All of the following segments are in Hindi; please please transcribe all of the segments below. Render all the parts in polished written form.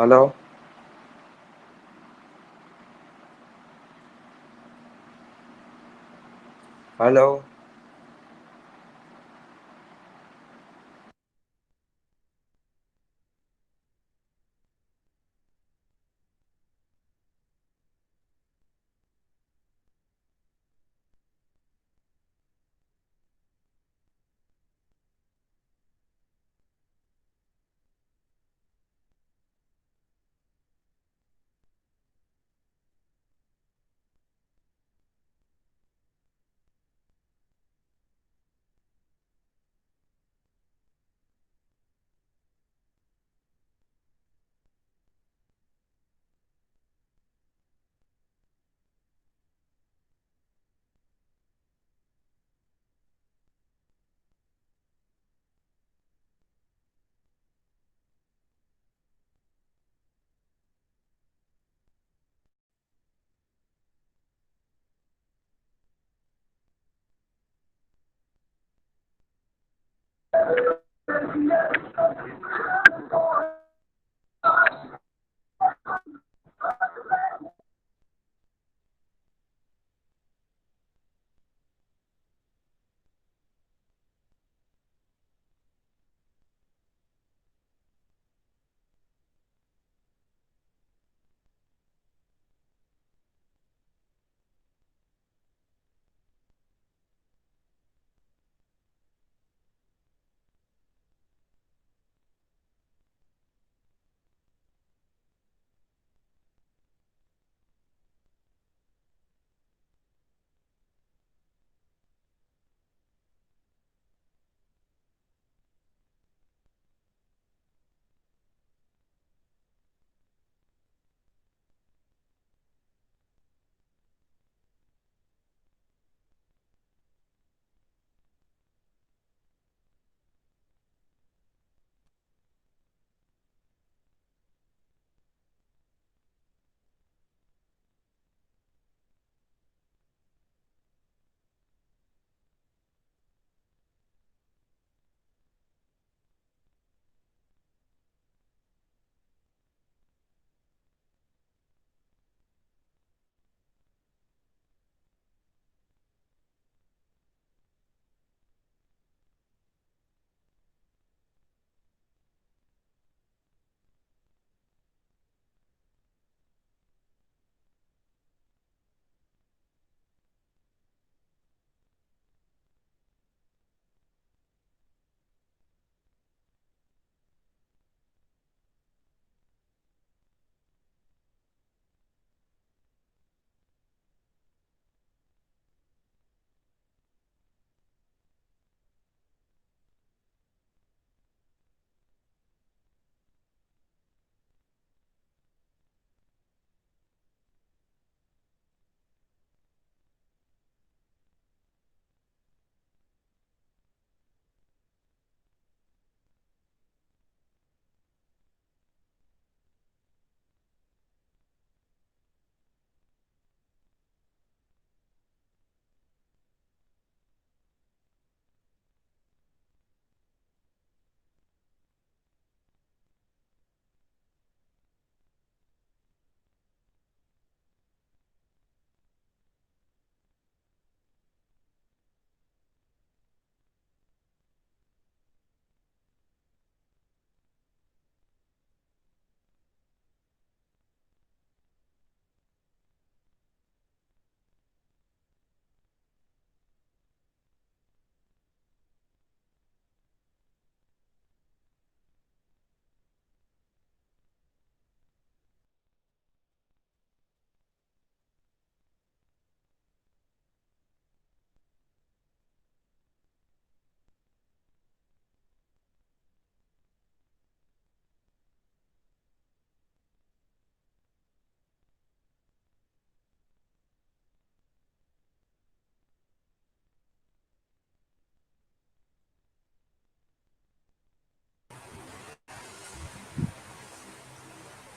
Hello. Hello.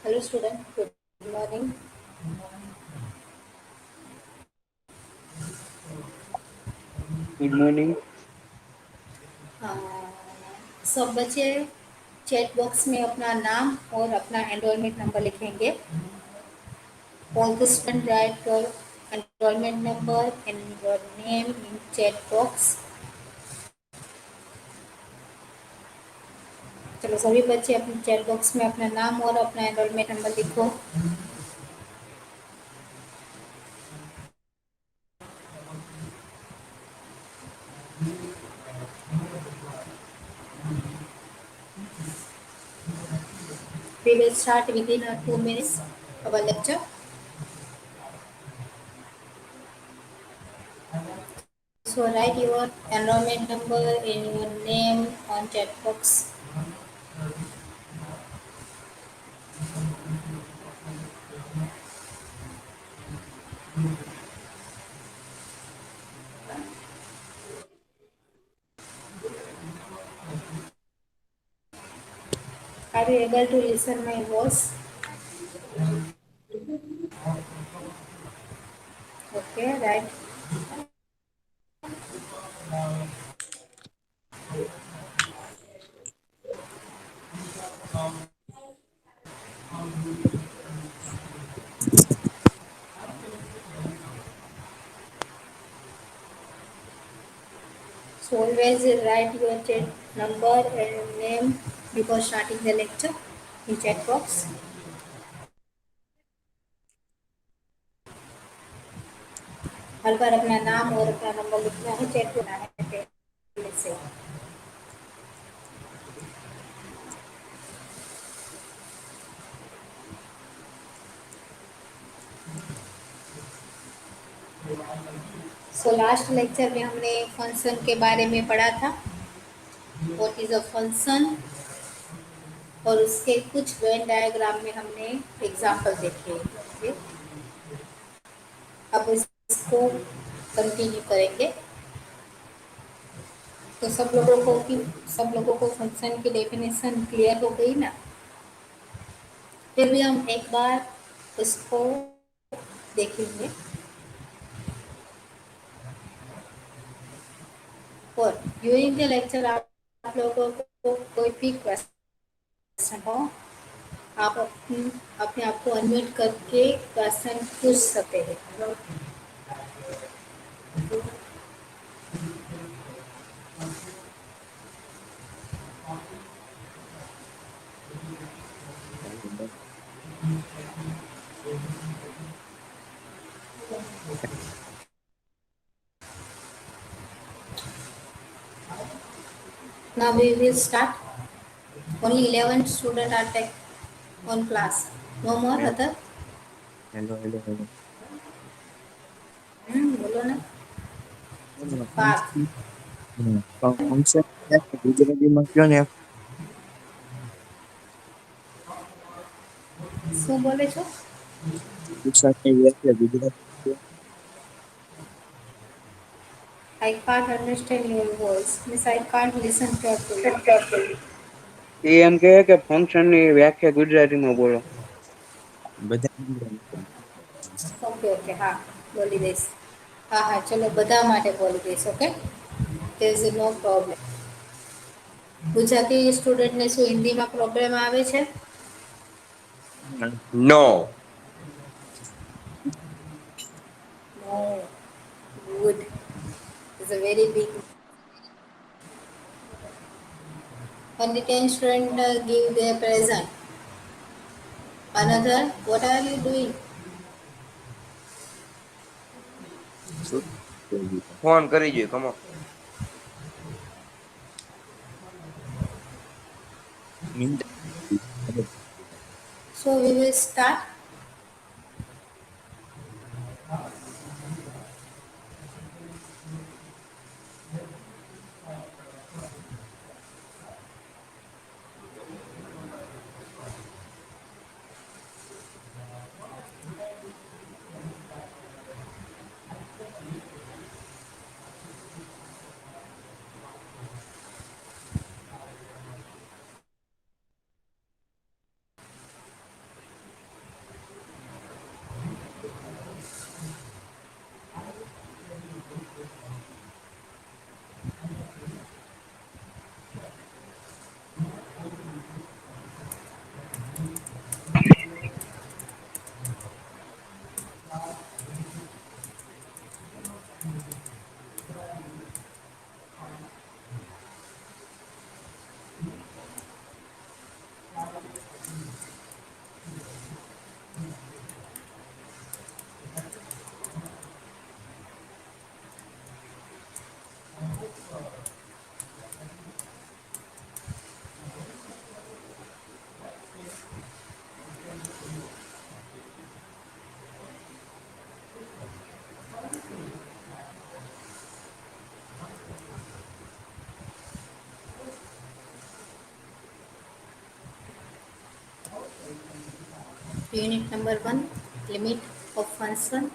Hello student, good morning. Good morning. अ, सब बच्चे चैट बॉक्स में अपना नाम और अपना एनरोलमेंट नंबर लिखेंगे। All the students write your enrollment number and your name in chat box. चलो सभी बच्चे अपने चैट बॉक्स में अपना नाम और अपना एनरोलमेंट नंबर लिखो। We will start within 2 minutes our lecture. So write your enrollment number and your name on chat box. Are you able to listen my voice? Okay, right. So always write your chat number and name before starting the lecture in chat box. हर बार अपना नाम और अपना नंबर लिखना है, चेक करना है पहले से। सो लास्ट लेक्चर में हमने फंक्शन के बारे में पढ़ा था, व्हाट इज अ फंक्शन, और उसके कुछ वेन डायग्राम में हमने एग्जाम्पल देखे। अब इसको कंटिन्यू करेंगे। तो सब लोगों को फंक्शन की डेफिनेशन क्लियर हो गई ना? फिर भी हम एक बार इसको देखेंगे। और ड्यूरिंग द लेक्चर आप लोगों को कोई भी क्वेश्चन हो, आप अपने आप को अनम्यूट करके क्वेश्चन पूछ सकते हैं। Now we will start. Only 11 students are take one class. No more other. Hello बोलो ना। पार्थ। फंक्शन ગુજરાતીમાં કયો ને શું બોલે છો? ગુજરાતની વ્યાખ્યા Gujarati I can't understand your voice. Miss, I can't listen carefully. એ એમ કહે કે ફંક્શન ની વ્યાખ્યા ગુજરાતીમાં બોલો. બધા ઓકે ઓકે, હા બોલી દઈશ. હા હા, ચલો બધા માટે બોલી દઈશ. Okay, there is no problem. Gujarati સ્ટુડન્ટને શું હિન્દીમાં પ્રોબ્લેમ આવે છે? નો. નો. Good. It's a very big. Only 10 students give their present. Another, what are you doing? Phone કરી જોઈએ કમો. So we will start. Unit number 1, limit of function.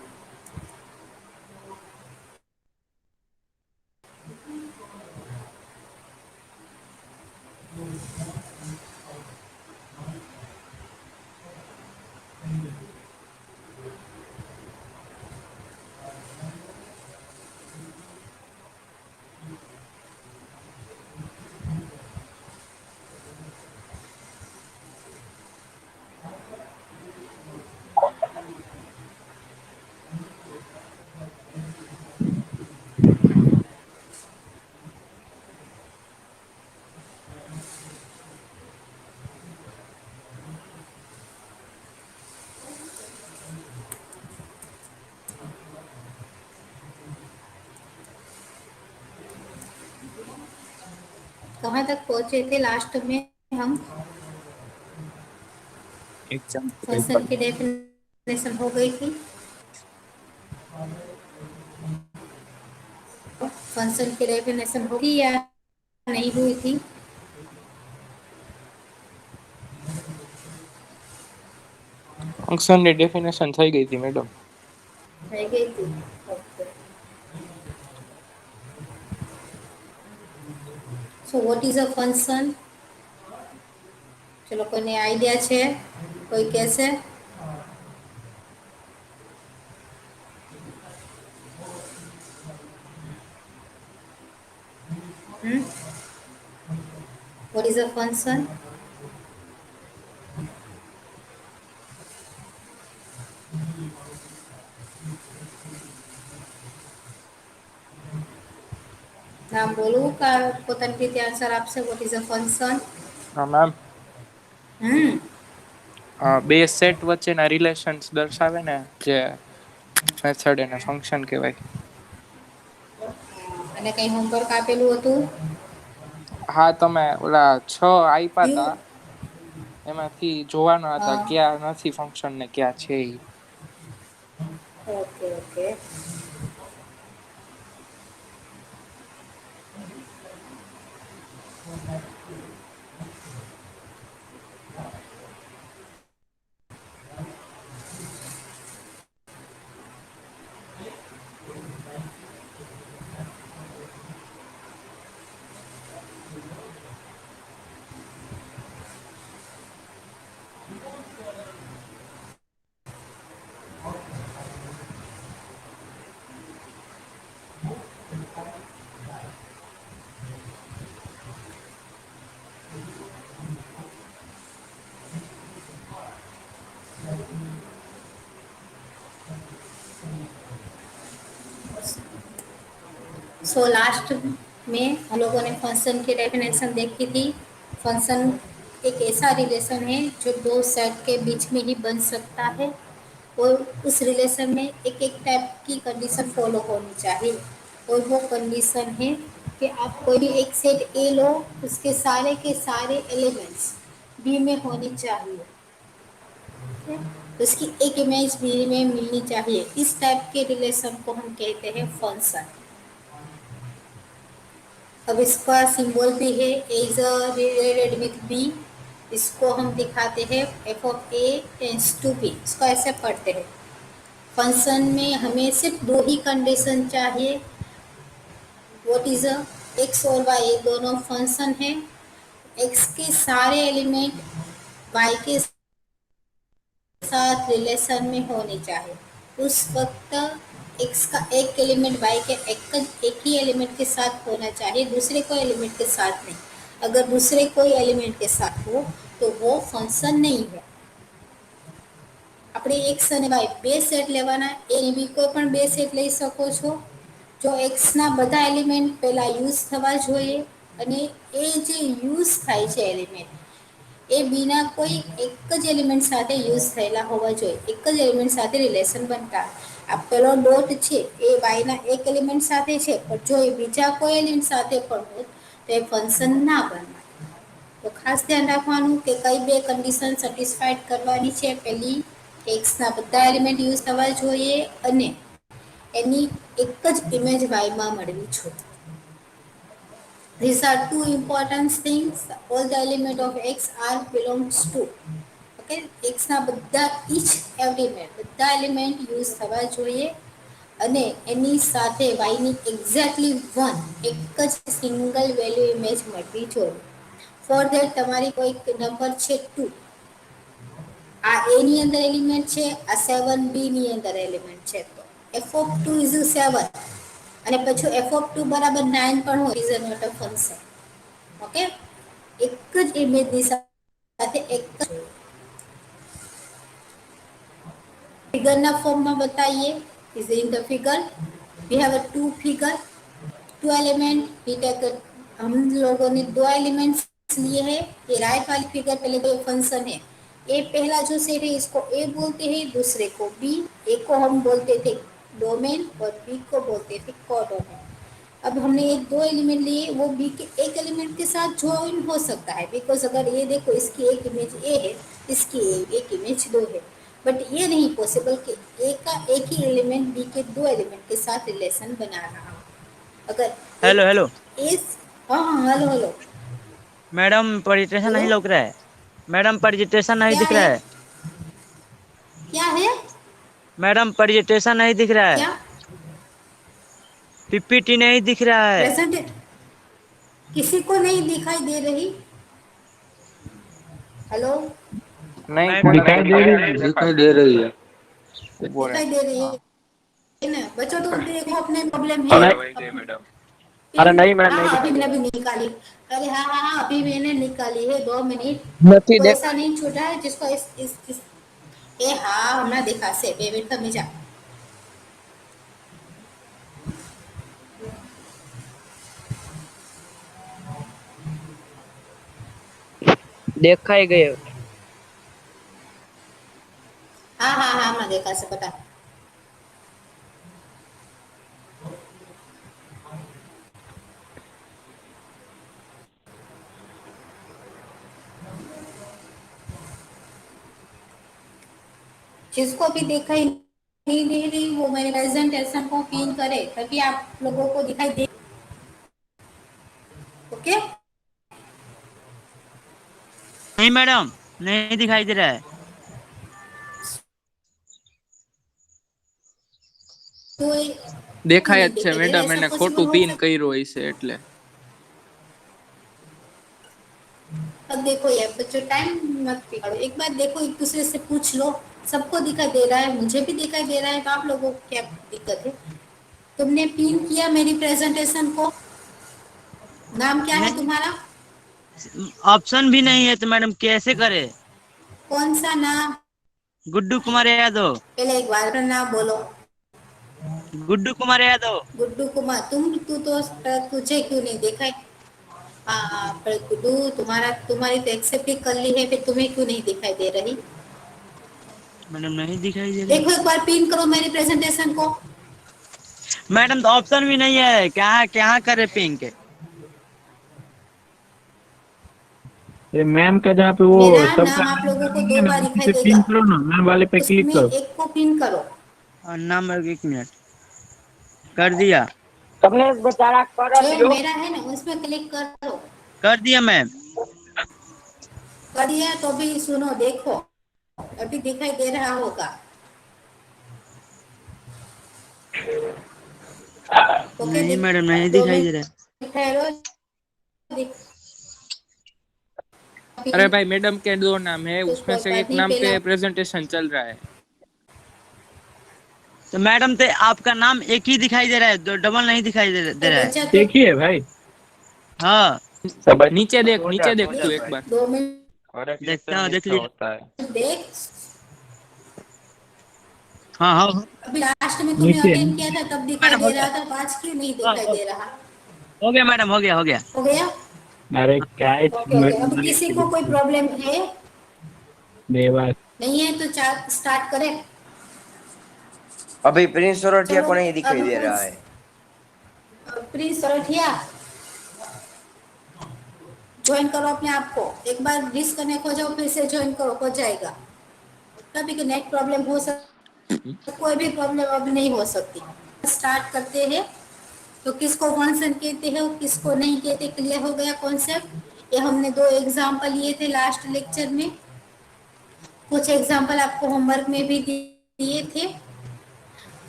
कहाँ तक पहुंचे थे लास्ट में हम? एग्जाम्पल एक फंक्शन बार की डेफिनेशन हो गई थी। फंक्शन की डेफिनेशन होगी या नहीं हुई थी? ફંક્શનની ડેફિનેશન થઈ ગઈ હતી મેડમ. થઈ ગઈ थी। Okay. So what is a function? चलो कोई आइडिया है? कोई कैसे? What is a function? નામ બોલું કા પોતાની રીતે આન્સર આપશે? What is a function? હા મેમ, હમ બે સેટ વચ્ચેના રિલેશન્સ દર્શાવે ને જે મેથડ એને ફંક્શન કહેવાય. અને કઈ હોમવર્ક આપેલું હતું? હા, તમે ઓલા 6 આપ્યા યુ હતા એમાંથી જોવાના હતા ક્યાં નથી ફંક્શન ને ક્યાં છે ઈ. Okay okay. सो लास्ट में हम लोगों ने फंक्शन की डेफिनेशन देखी थी। फंक्शन एक ऐसा रिलेशन है जो दो सेट के बीच में ही बन सकता है और उस रिलेशन में एक एक टाइप की कंडीशन फॉलो होनी चाहिए और वो कंडीशन है कि आप कोई भी एक सेट ए लो, उसके सारे के सारे एलिमेंट्स बी में होनी चाहिए, उसकी एक इमेज बी में मिलनी चाहिए। इस टाइप के रिलेशन को हम कहते हैं फंक्शन। अब इसका सिंबल भी है इज रिलेटेड विथ बी। इसको हम दिखाते हैं F of A tends to B. इसको ऐसे पढ़ते हैं। फंक्शन में हमें सिर्फ दो ही कंडीशन चाहिए। व्हाट इज अ एक्स और वाई दोनों फंक्शन है। एक्स के सारे एलिमेंट वाई के साथ रिलेशन में होने चाहिए। उस वक्त एक्स का एक एलिमेंट वाई के एक ही एलिमेंट के साथ होना चाहिए, दूसरे कोई एलिमेंट के साथ नहीं। अगर दूसरे कोई एलिमेंट के साथ हो तो वो फंक्शन नहीं है। આપણે એક્સ અને વાય બે સેટ લેવાના, એ બી કોઈ પણ બે સેટ લઈ શકો છો। જો એક્સના બધા એલિમેન્ટ પહેલા યુઝ થવા જોઈએ અને એ જે યુઝ થાય છે એલિમેન્ટ એ બીના કોઈ એક જ એલિમેન્ટ સાથે યુઝ થયેલા હોવા જોઈએ, એક જ એલિમેન્ટ સાથે રિલેશન બનતા। આ પેલો ડોટ છે એ વાયના એક એલિમેન્ટ સાથે છે, પણ જો એ બીજા કોઈ એલિમેન્ટ સાથે પણ હોત તો એ ફંક્શન ના બને। તો ખાસ ધ્યાન રાખવાનું કે કઈ બે કન્ડિશન સેટિસ્ફાઈડ કરવાની છે। પહેલી એક્સના બધા એલિમેન્ટ યુઝ થવા જોઈએ અને એની એક જ ઇમેજ વાયમાં મળવી જોઈએ। These are two important things. All the element of X are belongs to. Okay, એક્સના બધા each એલિમેન્ટ બધા એલિમેન્ટ યુઝ થવા જોઈએ અને એની સાથે વાયની એક્ઝેક્ટલી 1 એક જ સિંગલ વેલ્યુ ઇમેજ મળવી જોઈએ. ફોર ધેટ તમારી કોઈ નંબર છે 2, આ a ની અંદર એલિમેન્ટ છે, આ 7b ની અંદર એલિમેન્ટ છે, તો f of 2 is 7 અને પછી f of 2 બરાબર 9 પણ હોય is not a function. Okay, એક જ ઇમેજની સાથે એક જ ફિગરના ફોર્મમાં બતાવીએ. Is in the figure we have a 2 figure 2 element we take हम लोगों ने 2 एलिमेंट्स लिए हैं. ये राइट वाली फिगर पहले तो फंक्शन है. ए पहला जो सेट है इसको ए बोलते हैं, दूसरे को बी. ए को हम बोलते थे डोमेन और बी को बोलते थे कोडोमेन. अब हमने ये 2 एलिमेंट लिए, वो बी के एक एलिमेंट के साथ ज्वाइन हो सकता है, बिकॉज अगर ये देखो इसकी एक इमेज ए है, इसकी एक इमेज 2 है, बट ये नहीं पॉसिबल कि ए का एक ही एलिमेंट बी के 2 एलिमेंट के साथ रिलेशन बना रहा हो. अगर हेलो एक हेलो इस हाँ हाँ hello hello madam, presentation hello नहीं लग रहा है. मैडम, प्रेजेंटेशन नहीं क्या दिख है रहा है. क्या है मैडम, प्रेजेंटेशन नहीं दिख रहा है. क्या पीपीटी नहीं दिख रहा है. प्रेजेंट किसी को नहीं दिखाई दे रही. हेलो નહીં मैडम, કોઈને दिखाई दे रही है, दिखाई दे रही है. ઊભો રહે. दिखाई दे रही है ना बच्चों, तो देखो अपने प्रॉब्लम है. अरे વહી ગઈ મેડમ. अरे नहीं मैडम, हाँ नहीं हाँ अभी दिखाई दे मैंने रहा. भी निकाली. अरे हाँ हाँ हाँ अभी मैंने निकाली है 2 मिनट. નથી तो देख. ऐसा नहीं छूटा है जिसको इस ए हाँ हमने देखा से 2 मिनट में जा. देखाई गए. हाँ हाँ हाँ मैं देखा से पता. जिसको भी दिखाई नहीं दे रही वो मेरे प्रेजेंटेशन को पिन करे तभी आप लोगों को दिखाई दे. ओके नहीं मैडम, नहीं दिखाई दे रहा है. तो દેખાય नहीं જ છે दिखाई दे रहा, મેડમ, ऐसा એને पॉसिबल ખોટું हो પિન सकता. કર્યું હશે એટલે. अब देखो यार बच्चों टाइम मत बिगाड़ो, एक बार देखो एक दूसरे से पूछ लो. सबको दिखाई दे रहा है, मुझे भी दिखाई दे रहा है, तो आप लोगों को क्या दिक्कत है. तुमने पिन किया मेरी प्रेजेंटेशन को. नाम क्या है नहीं, तुम्हारा. ऑप्शन भी नहीं है तो मैडम कैसे करे. कौन सा नाम. गुड्डू कुमार यादव. पहले एक बार अपना नाम बोलो. गुड्डू कुमार यादव. गुड्डू कुमार. तू तो तुझे क्यों नहीं देखा है. हाँ पर गुड्डू तुम्हारी तो एक्सेप्ट ही कर ली है, फिर तुम्हें क्यों नहीं दिखाई दे रही. मैडम, नहीं दिखाई दे रही. देखो एक बार पिन करो मेरी प्रेजेंटेशन को. मैडम, तो ऑप्शन भी नहीं है, क्या क्या करे पिंक. ये मैम का जहाँ पे वो मेरा सबका नाम आप नाम लोगों को डालेंगे 2 ना, बार उसी दिखाई पे देगा, पिन करो ना, मैम वाले पे क्लिक उसमें करो. एक को पिन करो. नाम 1 मिनट कर दिया. जो मेरा है ना उसमें क्लिक करो. कर दिया मैम. कर दिया तो भी सुनो देखो अभी दिखाई दे रहा होगा. ओके नहीं मैडम, नहीं 2 दिखाई दे रहा है. मिनट ठहरो. अरे भाई मैडम के 2 नाम है, तो उसमें कोई से बात एक नहीं, नाम पे पहला प्रेजेंटेशन चल रहा है. तो मैडम, तो आपका नाम एक ही दिखाई दे रहा है, दो डबल नहीं दिखाई दे रहा है. बच्चा तो देखिए भाई, हाँ, नीचे देख तू एक बार. 2 मिनट देखता हूँ, देख लीजिए. देख. हाँ हाँ हाँ. अभी लास्ट में तुमने नीचे अटेंड किया था तब दिखाई मैडम, हो दे गया. रहा था, आज क्यों नहीं हाँ, दिखाई हाँ. दे रहा. हो गया मैडम, हो गया, हो गया. हो गया. अरे क्या है ओके ओके अभी किसी को कोई प्रॉब्लम है देवास. नहीं है तो स्टार्ट करें. अभी प्रिंस सोरठिया चलो, को नहीं दिखाई अब दे रहा है. प्लीज सोरठिया ज्वाइन करो अपने आप को. एक बार डिस्कनेक्ट हो जाओ फिर से ज्वाइन करो, हो जाएगा. कभी कि नेट प्रॉब्लम हो सकती, कोई भी प्रॉब्लम अब नहीं हो सकती. स्टार्ट करते हैं. तो किसको फंक्शन कहते हैं और किसको नहीं कहते, क्लियर हो गया कॉन्सेप्ट. ये हमने 2 एग्जांपल लिए थे लास्ट लेक्चर में. कुछ एग्जाम्पल आपको होमवर्क में भी दिए थे।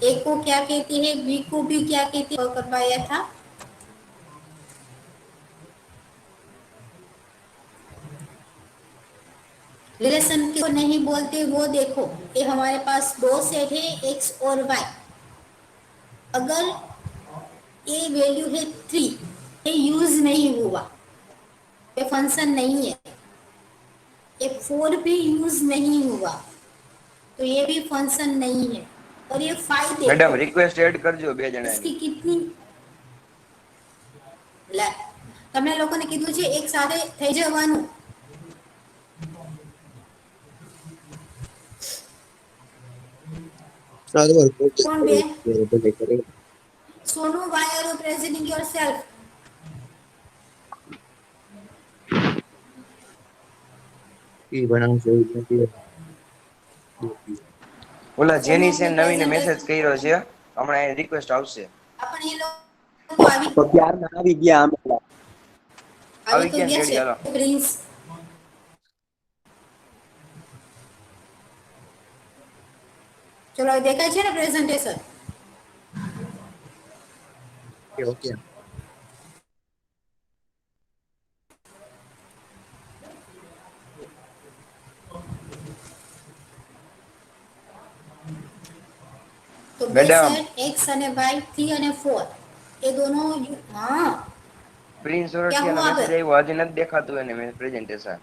ए को क्या कहती है, बी को भी क्या कहती है, करवाया था। रिलेशन को नहीं बोलते वो देखो, ये हमारे पास दो सेट है एक्स और वाई। अगर ये वैल्यू है 3, ये यूज नहीं हुआ, ये फंक्शन नहीं है। ये 4 भी यूज नहीं हुआ, तो ये भी फंक्शन नहीं है। और ये 5 मैडम देखो, रिक्वेस्ट एड करजो बे इसकी જણાની कितनी તમને લોકોને કીધું છે એક સાથે થઈ જવાનું। સર્વર કોણ બે? બધે કરે સોનુ, why are you presenting yourself? એ ભણાવશે એવું જ નથી ઓલા સોનુ જેની अपने સેન નવીને મેસેજ प्रेजेंटेशन કર્યો છે હમણાં એ રિક્વેસ્ટ આવશે अपन ये लोग આવી તો ક્યારના આવી ગયા અમે આવી આવી તો ગયા ને ગયા રેડી છે હાલો પ્રિન્સ। ચલો દેખાય છે ને પ્રેઝન્ટેશન? ઓકે ઓકે તો બે મેડમ સેટ x અને y 3 અને 4 એ दोनों हाँ પ્રિન્સ क्या સોરઠિયાનો हुआ अब? મેસેજ આવ્યો હજી નથી દેખાતું એને મેં પ્રેઝન્ટેશન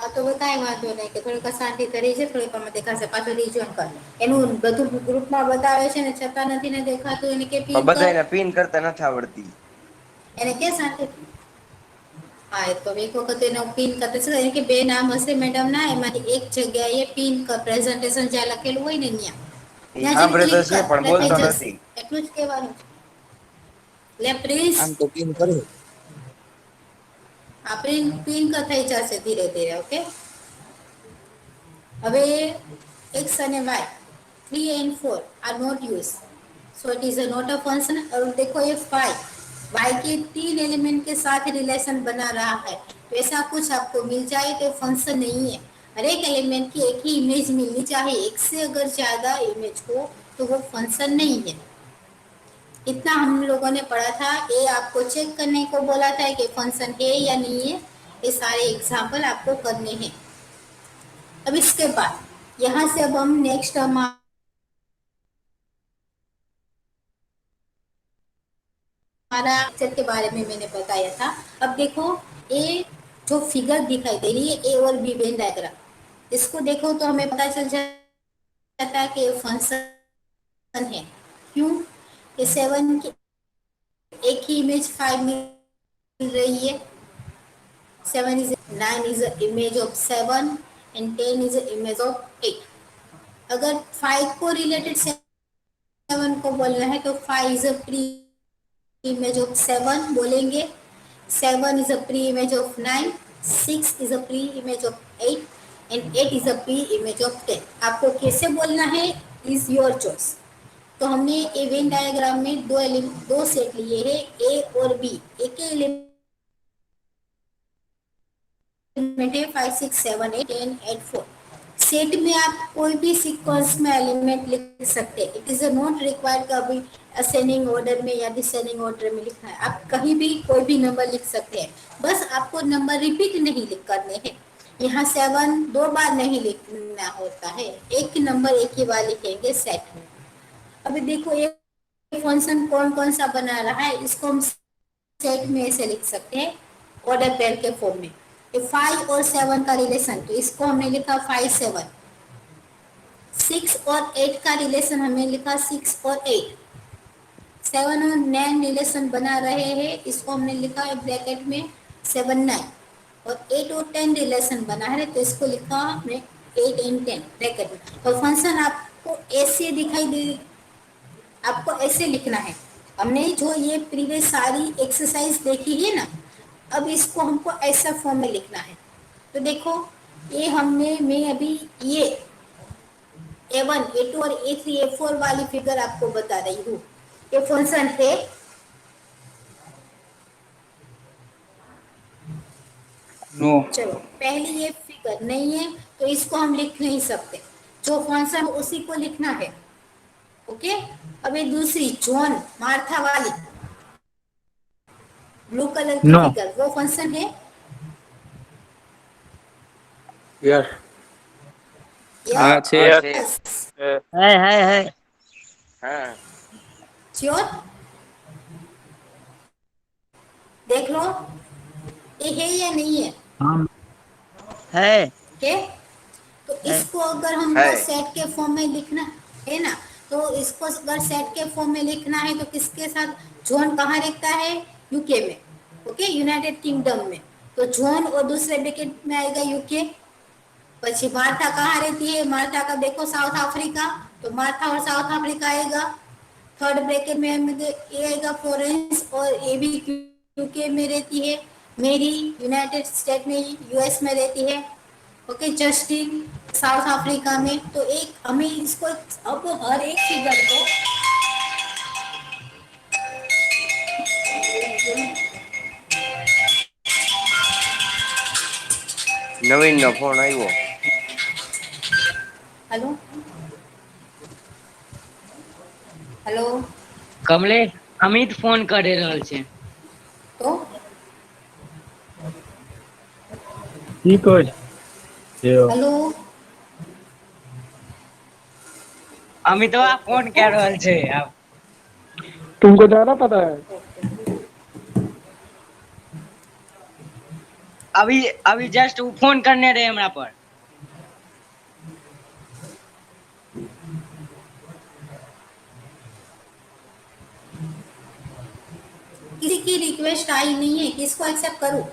આ તો કાંઈ વાંધો નહીં કે થોડીક શાંતિ કરી છે, થોડીક વાર દેખાશે, પાછો રિજોઈન કર। એનું બધું ગ્રુપમાં બતાવે છે ને છતાં નથી ને દેખાતું, એને કે પણ પિન કર, બધાયને પિન કરતા નથી આવડતી એને કે શાંતિ। હા, એ તો એક વખત એનો પિન કરતે છે, એને કે બે નામ હશે મેડમના, એમાંથી એક જગ્યાએ પિન કર, પ્રેઝન્ટેશન જ્યાં લખેલું હોય ને ત્યાં એ ત્યાં જઈને સાંભળે તો ક્લિક છે કર પણ એટલે થઈ બોલતો જશે, નથી એટલું જ કહેવાનું છે। લે પ્રિન્સ, આમ તો પિન કરે આ પિન થઈ જશે ધીરે ધીરે, ઓકે। હવે x અને y 3 and 4 are not used, so it is a not a function। और देखो ये 5 y के 3 एलिमेंट के साथ रिलेशन बना रहा है, तो ऐसा कुछ आपको मिल जाए तो फंक्शन नहीं है। हर एक एलिमेंट की एक ही इमेज मिलनी चाहिए, एक से अगर ज्यादा इमेज हो तो वो फंक्शन नहीं है। इतना हम लोगों ने पढ़ा था, ये आपको चेक करने को बोला था कि फंक्शन है या नहीं है। ये सारे एग्जाम्पल आपको करने हैं। अब इसके बाद यहाँ से अब हम नेक्स्ट हमारा लेक्चर के बारे में मैंने बताया था। अब देखो ये जो फिगर दिखाई दे रही है ए और बी वेन डायग्राम, इसको देखो तो हमें पता चल जाता है कि फंक्शन है। क्यों? कि 7 की एक ही इमेज 5 मिल रही है, 7 is 9 is an image of 7 and 10 is an image of 8। अगर 5 को रिलेटेड 7 को बोलना है तो 5 is a pre image of 7 बोलेंगे, 7 is a pre image of 9, 6 is a pre image of 8 and 8 is a pre image of 10। आपको कैसे बोलना है इज योर चॉइस। तो हमने ए वेन डायग्राम में दो सेट लिए हैं, ए और बी। एक एलिमेंट है 5 6 7 8 10 8 4। सेट में आप कोई भी सीक्वेंस में एलिमेंट लिख सकते हैं। इट इज नॉट रिक्वायर्ड कभी असेंडिंग ऑर्डर में या डिसेंडिंग ऑर्डर में लिखना है, आप कहीं भी कोई भी नंबर लिख सकते हैं, बस आपको नंबर रिपीट नहीं लिख करने हैं। यहाँ 7 दो बार नहीं लिखना होता है, एक नंबर एक ही बार लिखेंगे सेट में। अभी देखो ये फंक्शन कौन कौन सा बना रहा है, इसको हम सेट में ऐसे लिख सकते हैं ऑर्डर पेयर के फॉर्म में। 5 और 7 का रिलेशन, तो इसको हमने लिखा 5 7। 6 और 8 का रिलेशन हमने लिखा 6 और 8। 7 और 9 रिलेशन बना रहे हैं, इसको हमने लिखा है ब्रैकेट में 7 9। और 8 और 10 रिलेशन बना है तो इसको लिखा हमने 8 and 10 ब्रैकेट में। तो फंक्शन आपको ऐसे दिखाई दे, आपको ऐसे लिखना है। हमने जो ये प्रीवियस सारी एक्सरसाइज देखी है ना, अब इसको हमको ऐसा फॉर्म में लिखना है। तो देखो ये मैं अभी ये A1 A2 और A3 A4 वाली फिगर आपको बता रही हूँ। ये फंक्शन है नो। चलो पहली ये फिगर नहीं है तो इसको हम लिख नहीं सकते, जो फंक्शन उसी को लिखना है। ओके, अभी दूसरी जॉन मार्था वाली ब्लू कलर की नो। फिगर, वो फंक्शन है। यस। हाँ छे। यस। है हाँ। श्योर, देख लो ये है या नहीं है। हाँ है ओके, तो है। इसको अगर हमको सेट के फॉर्म में लिखना है ना, तो इसको अगर सेट के फॉर्म में लिखना है तो किसके साथ, जॉन कहाँ रहता है, यूके में। ओके, यूनाइटेड किंगडम में, तो जॉन और दूसरे ब्रैकेट में आएगा यूके। પછી मार्था कहाँ रहती है, मार्था का देखो साउथ अफ्रीका, तो मार्था और साउथ अफ्रीका आएगा। थर्ड ब्रैकेट में ये आएगा फ्लोरेंस, और ये भी यूके में रहती है। मेरी यूनाइटेड स्टेट में, यूएस में रहती है। ओके, जस्टिन साउथ अफ्रीका में। तो एक हमें इसको अब हर एक फिगर को नवीन नो फोन आयो। Hello hello, Kamlesh Amit phone करे रहल છે। तो की कहै छै यो? हेलो, अमितवा फोन कर रहल છે अब। तुमको ज्यादा पता है। अभी अभी जस्ट वो फोन करने रहे हमरा पर। किसी की रिक्वेस्ट आई नहीं है, किसको एक्सेप्ट करूं?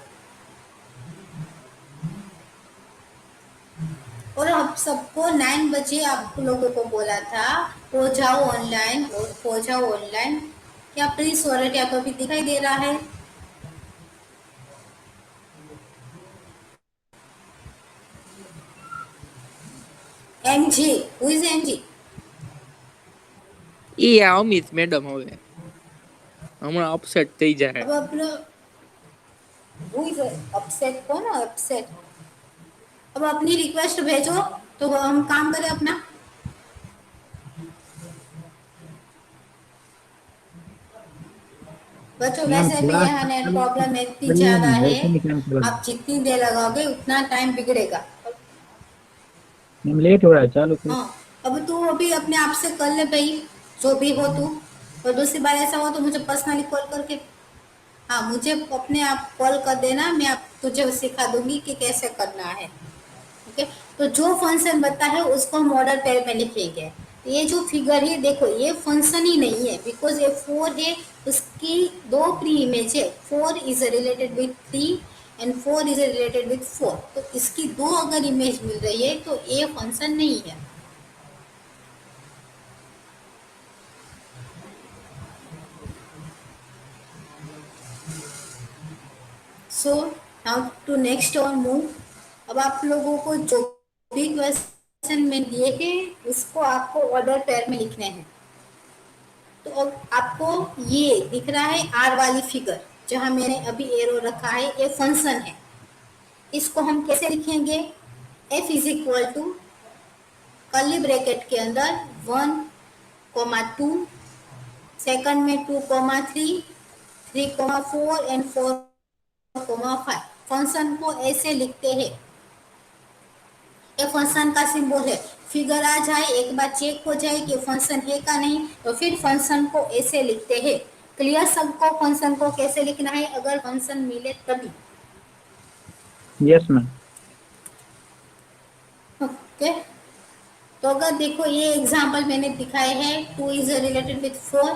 और अब सबको 9 बजे आप लोगों को बोला था हो जाओ ऑनलाइन, और हो जाओ ऑनलाइन। क्या प्लीज वॉलेट या तो अभी दिखाई दे रहा है? MG, who is MG? A Amit madam હવે હમણાં અપસેટ થઈ જાય। अब अपना हु इज अपसेट, कौन है अपसेट? अब अपनी रिक्वेस्ट भेजो तो हम काम करें अपना। बच्चों वैसे भी यहाँ नेट प्रॉब्लम इतनी ज्यादा है, आप जितनी देर लगाओगे उतना टाइम बिगड़ेगा। लेट हो रहा है, चालू कर। हाँ, अब तू अभी अपने आप से कर ले भाई, जो भी हो तू। और दूसरी बार ऐसा हो तो मुझे पर्सनली कॉल करके, हाँ मुझे अपने आप कॉल कर देना, मैं आप तुझे सिखा दूंगी कि कैसे करना है। ओके, तो जो फंक्शन बता है उसको हम ऑर्डर पेयर में लिखेंगे। ये जो फिगर है देखो, ये फंक्शन ही नहीं है, बिकॉज ये 4 है, उसकी 2 प्री इमेज है। 4 is related with 3 and 4 is related with 4। तो इसकी 2 अगर इमेज मिल रही है तो ये फंक्शन नहीं है। सो नाउ टू नेक्स्ट और मूव। अब आप लोगों को जो भी क्वेश्चन में दिए हैं उसको आपको ऑर्डर पेयर में लिखने हैं। तो अब आपको ये दिख रहा है आर वाली फिगर, जहां मैंने अभी एरो रखा है, ये फंक्शन है। इसको हम कैसे लिखेंगे? F is equal to curly bracket के अंदर 1,2, सेकंड में 2,3, 3,4 एंड 4,5। फंक्शन को ऐसे लिखते हैं, ये फंक्शन का सिंबल है। फिगर आ जाए, एक बार चेक हो जाए कि फंक्शन है का नहीं, तो फिर फंक्शन को ऐसे लिखते हैं। क्लियर सबको फंक्शन को कैसे लिखना है अगर फंक्शन मिले तभी? Yes ma'am. ओके, तो अगर देखो ये एग्जांपल मैंने दिखाए हैं, 2 is related with 4,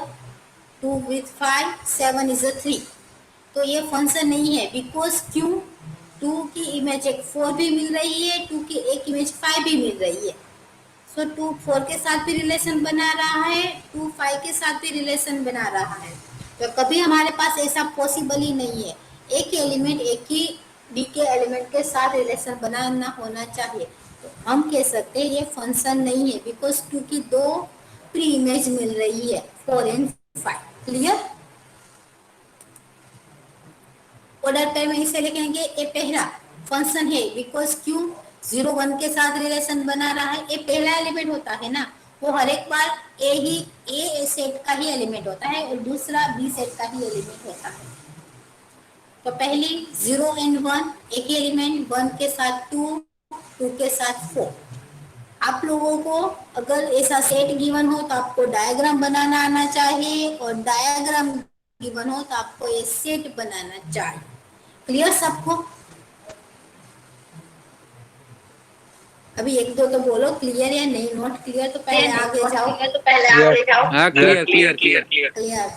2 with 5, 7 is 3। तो ये फंक्शन नहीं है, बिकॉज क्यों? 2 की इमेज एक 4 भी मिल रही है, 2 की एक इमेज 5 भी मिल रही है। सो 2 4 के साथ भी रिलेशन बना रहा है, 2 5 के साथ भी रिलेशन बना रहा है। तो कभी हमारे पास ऐसा पॉसिबल ही नहीं है, एक एलिमेंट एक ही डी के एलिमेंट के साथ रिलेशन बनाना होना चाहिए। तो हम कह सकते हैं ये फंक्शन नहीं है, बिकॉज 2 की 2 प्री इमेज मिल रही है, 4 एंड 5। क्लियर? ऑर्डर पे में इसे लिखेंगे ए पहला, फंक्शन है, बिकॉज क्यों 0 1 के साथ रिलेशन बना रहा है, ये पहला एलिमेंट होता है ना, वो हर एक बार ए सेट का ही एलिमेंट होता है और दूसरा बी सेट का ही एलिमेंट होता है। तो पहली 0 and 1 एक ही एलिमेंट, 1 के साथ 2, 2 के साथ 4। आप लोगों को अगर ऐसा सेट गिवन हो तो आपको डायग्राम बनाना आना चाहिए, और डायग्राम गिवन हो तो आपको ये सेट बनाना चाहिए। क्लियर सबको? अभी एक दो तो बोलो क्लियर या नहीं, नॉट क्लियर तो पहले आगे जाओ। हाँ clear clear clear clear.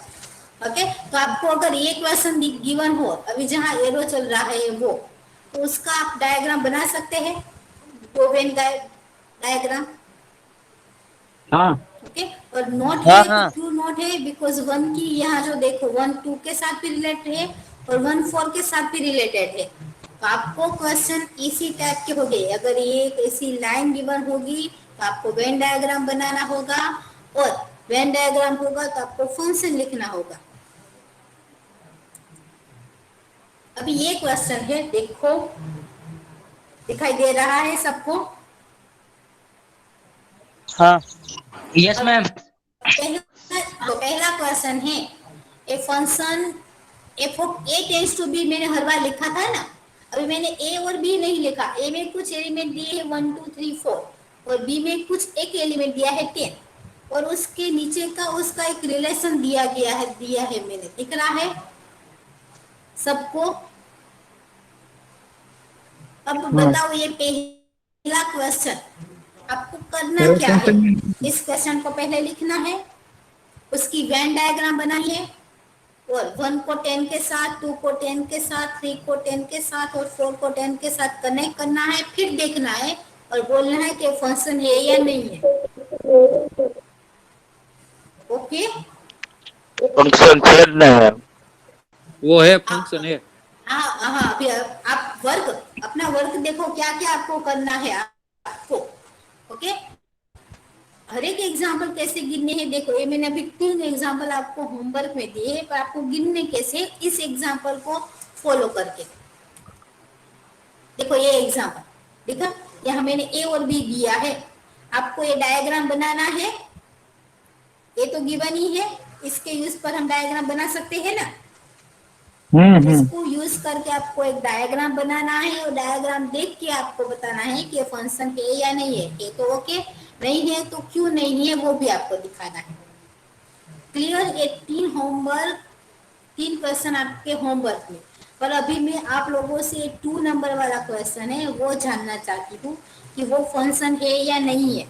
Okay, तो आपको अगर ये क्वेश्चन गिवन हो, अभी जहाँ एरो चल रहा है वो, तो उसका आप डायग्राम बना सकते हैं, वेन डायग्राम। हाँ ओके, और नोट हाँ, है हाँ। तो क्यों नोट है, बिकॉज 1 की यहाँ जो देखो 1 2 के साथ भी रिलेटेड है और 1 4 के साथ भी रिलेटेड है। तो आपको क्वेश्चन इसी टाइप के होंगे, अगर ये एक ऐसी लाइन गिवन होगी तो आपको वेन डायग्राम बनाना होगा, और वेन डायग्राम होगा तो आपको फंक्शन लिखना होगा। अभी ये क्वेश्चन है, देखो दिखाई दे रहा है सबको? हाँ यस मैम। पहला क्वेश्चन है, a function F of A tends to B, मैंने हर बार लिखा था ना, अभी मैंने ए और बी नहीं लिखा। ए में कुछ एलिमेंट दिए हैं 1 2 3 4, और बी में कुछ एक एलिमेंट दिया है 10, और उसके नीचे का उसका एक रिलेशन दिया है मैंने, दिख रहा है सबको? अब बताओ ये पहला क्वेश्चन आपको करना क्या है, इस क्वेश्चन को पहले लिखना है, उसकी वेन डायग्राम बनाइए, और 1 को 10 के साथ, 2 को 10 के साथ, 3 को 10 के साथ और 4 को 10 के साथ कनेक्ट करना है, फिर देखना है और बोलना है कि फंक्शन है या नहीं है। ओके, फंक्शन सेट है, वो है फंक्शन है। हाँ अभी आप अपना वर्क देखो, क्या क्या आपको करना है आपको। ओके, हर एक एग्जाम्पल कैसे गिनने हैं देखो, ये मैंने अभी 3 एग्जाम्पल आपको होमवर्क में दिए हैं, पर आपको गिनने कैसे, इस एग्जाम्पल को फॉलो करके। देखो ये एग्जाम्पल देखा, यहाँ मैंने ए और बी दिया है, आपको ये डायग्राम बनाना है, ये तो गिवन ही है, इसके यूज पर हम डायग्राम बना सकते हैं ना। इसको यूज करके आपको एक डायग्राम बनाना है, और डायग्राम देख के आपको बताना है कि फंक्शन है या नहीं है। ये तो ओके, नहीं है तो क्यों नहीं है वो भी आपको दिखाना है। क्लियर? ये 3 क्वेश्चन आपके होमवर्क में, पर अभी मैं आप लोगों से 2 नंबर वाला क्वेश्चन है वो जानना चाहती हूँ कि वो फंक्शन है या नहीं है।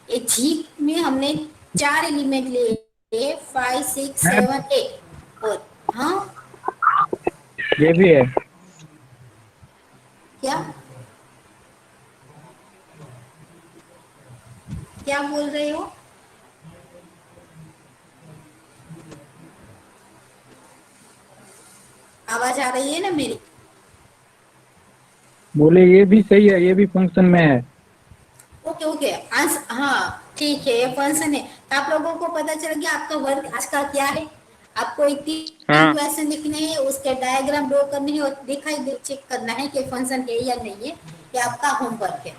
ये झीक में हमने 4 एलिमेंट लिए, 5 6 7 8, और हाँ ये भी है। क्या बोल रहे हो? आवाज आ रही है ना मेरी? बोले ये भी सही है, ये भी फंक्शन में है। ओके हाँ ठीक है, ये फंक्शन है। तो आप लोगों को पता चल गया आपका वर्क आज का क्या है। आपको एक 3 क्वेश्चन लिखने हैं, उसके डायग्राम ड्रॉ करने हैं और चेक करना है कि फंक्शन है या नहीं है। ये आपका होमवर्क है।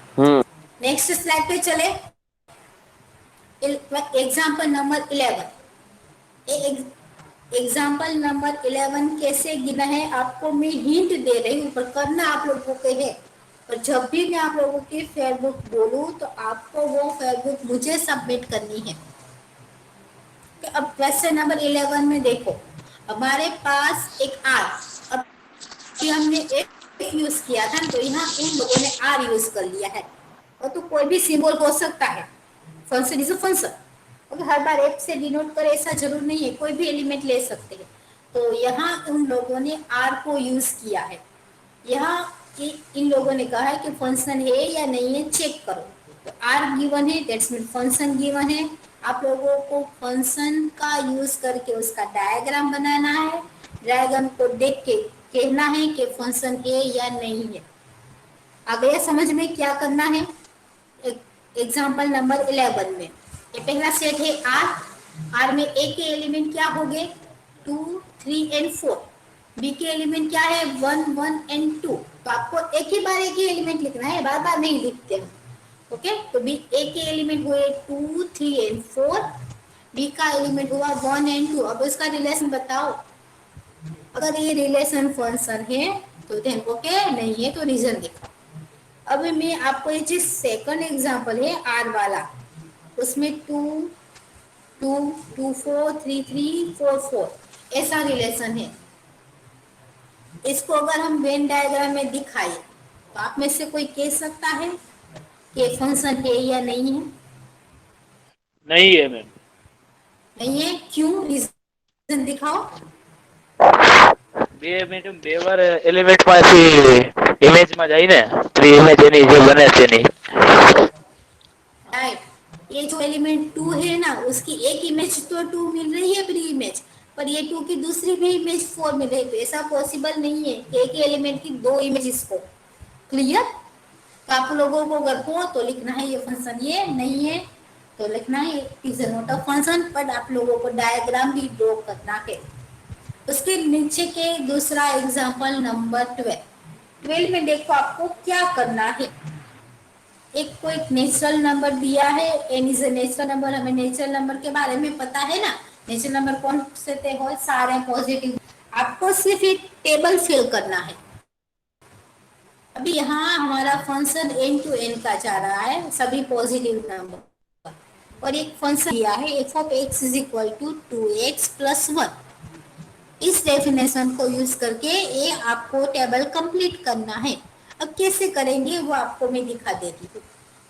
नेक्स्ट स्लाइड पे चले। Example number 11। एग्जाम्पल नंबर 11 कैसे गिना है आपको मैं हिंट दे रही हूँ, पर करना आप लोगों के है। और जब भी मैं आप लोगों की फेयरबुक बोलूँ तो आपको वो फेयरबुक मुझे सबमिट करनी है। तो अब क्वेश्चन नंबर 11 में देखो, हमारे पास एक आर, अब हमने एक यूज किया था तो यहाँ उन लोगों ने आर यूज कर लिया है, और तो कोई भी सिंबल हो सकता है। फंक्शन इज अ फंक्शन, और हर बार एफ से डिनोट करे ऐसा जरूर नहीं है, कोई भी एलिमेंट ले सकते हैं। तो यहाँ उन लोगों ने आर को यूज किया है। यहाँ इन लोगों ने कहा है कि फंक्शन है या नहीं है चेक करो। तो आर गिवन है, दैट्स मीन फंक्शन गिवन है। आप लोगों को फंक्शन का यूज करके उसका डायग्राम बनाना है। डायग्राम को देख के कहना है कि फंक्शन है या नहीं है। आ गया समझ में क्या करना है? एग्जाम्पल नंबर 11 में ये पहला सेट है आर। आर में ए के एलिमेंट क्या हो गए? 2 3 and 4। बी के एलिमेंट क्या है 1 1 एंड 2। तो आपको एक ही बार एक ही एलिमेंट लिखना है, बार बार नहीं लिखते हम। ओके, तो बी ए के एलिमेंट हुए 2 3 एंड 4, बी का एलिमेंट हुआ 1 एंड 2। अब इसका रिलेशन बताओ, अगर ये रिलेशन फंक्शन है तो देन ओके, नहीं है तो रीजन दिखाओ। अभी मैं आपको ये चीज सेकंड एग्जांपल है आर वाला, उसमें 2 2 2 4 3 3 4 4 ऐसा रिलेशन है। इसको अगर हम वेन डायग्राम में दिखाए तो आप में से कोई कह सकता है कि फंक्शन है या नहीं है? नहीं है मैम। नहीं है, क्यों? रीजन दिखाओ। બે મેડમ બે વાર એલિમેન્ટ માંથી ઇમેજ માં જાય ને તો ઇમેજ એની જે બને છે નહીં. राइट, ये जो एलिमेंट 2 है ना, उसकी एक इमेज तो 2 मिल रही है प्री इमेज, पर ये 2 की दूसरी भी इमेज 4 मिल रही है। तो ऐसा पॉसिबल नहीं है कि एक एलिमेंट की दो इमेजेस को। क्लियर? तो आप लोगों को अगर हो तो लिखना है ये फंक्शन, ये नहीं है तो लिखना है it is not a function, but आप लोगों को डायग्राम भी ड्रॉ करना है। उसके नीचे के दूसरा एग्जांपल नंबर 12 में देखो आपको क्या करना है। एक को एक नेचुरल नंबर दिया है, N is a natural number. हमें नेचुरल नंबर के बारे में पता है ना, नेचुरल नंबर कौन से थे हो, सारे पॉजिटिव। आपको सिर्फ एक टेबल फिल करना है। अभी यहाँ हमारा फंक्शन n to n का जा रहा है, सभी पॉजिटिव नंबर, और एक फंक्शन दिया है f of x is equal to 2x plus 1। इस डेफिनेशन को यूज करके ये आपको टेबल कंप्लीट करना है। अब कैसे करेंगे वो आपको मैं दिखा देती हूँ।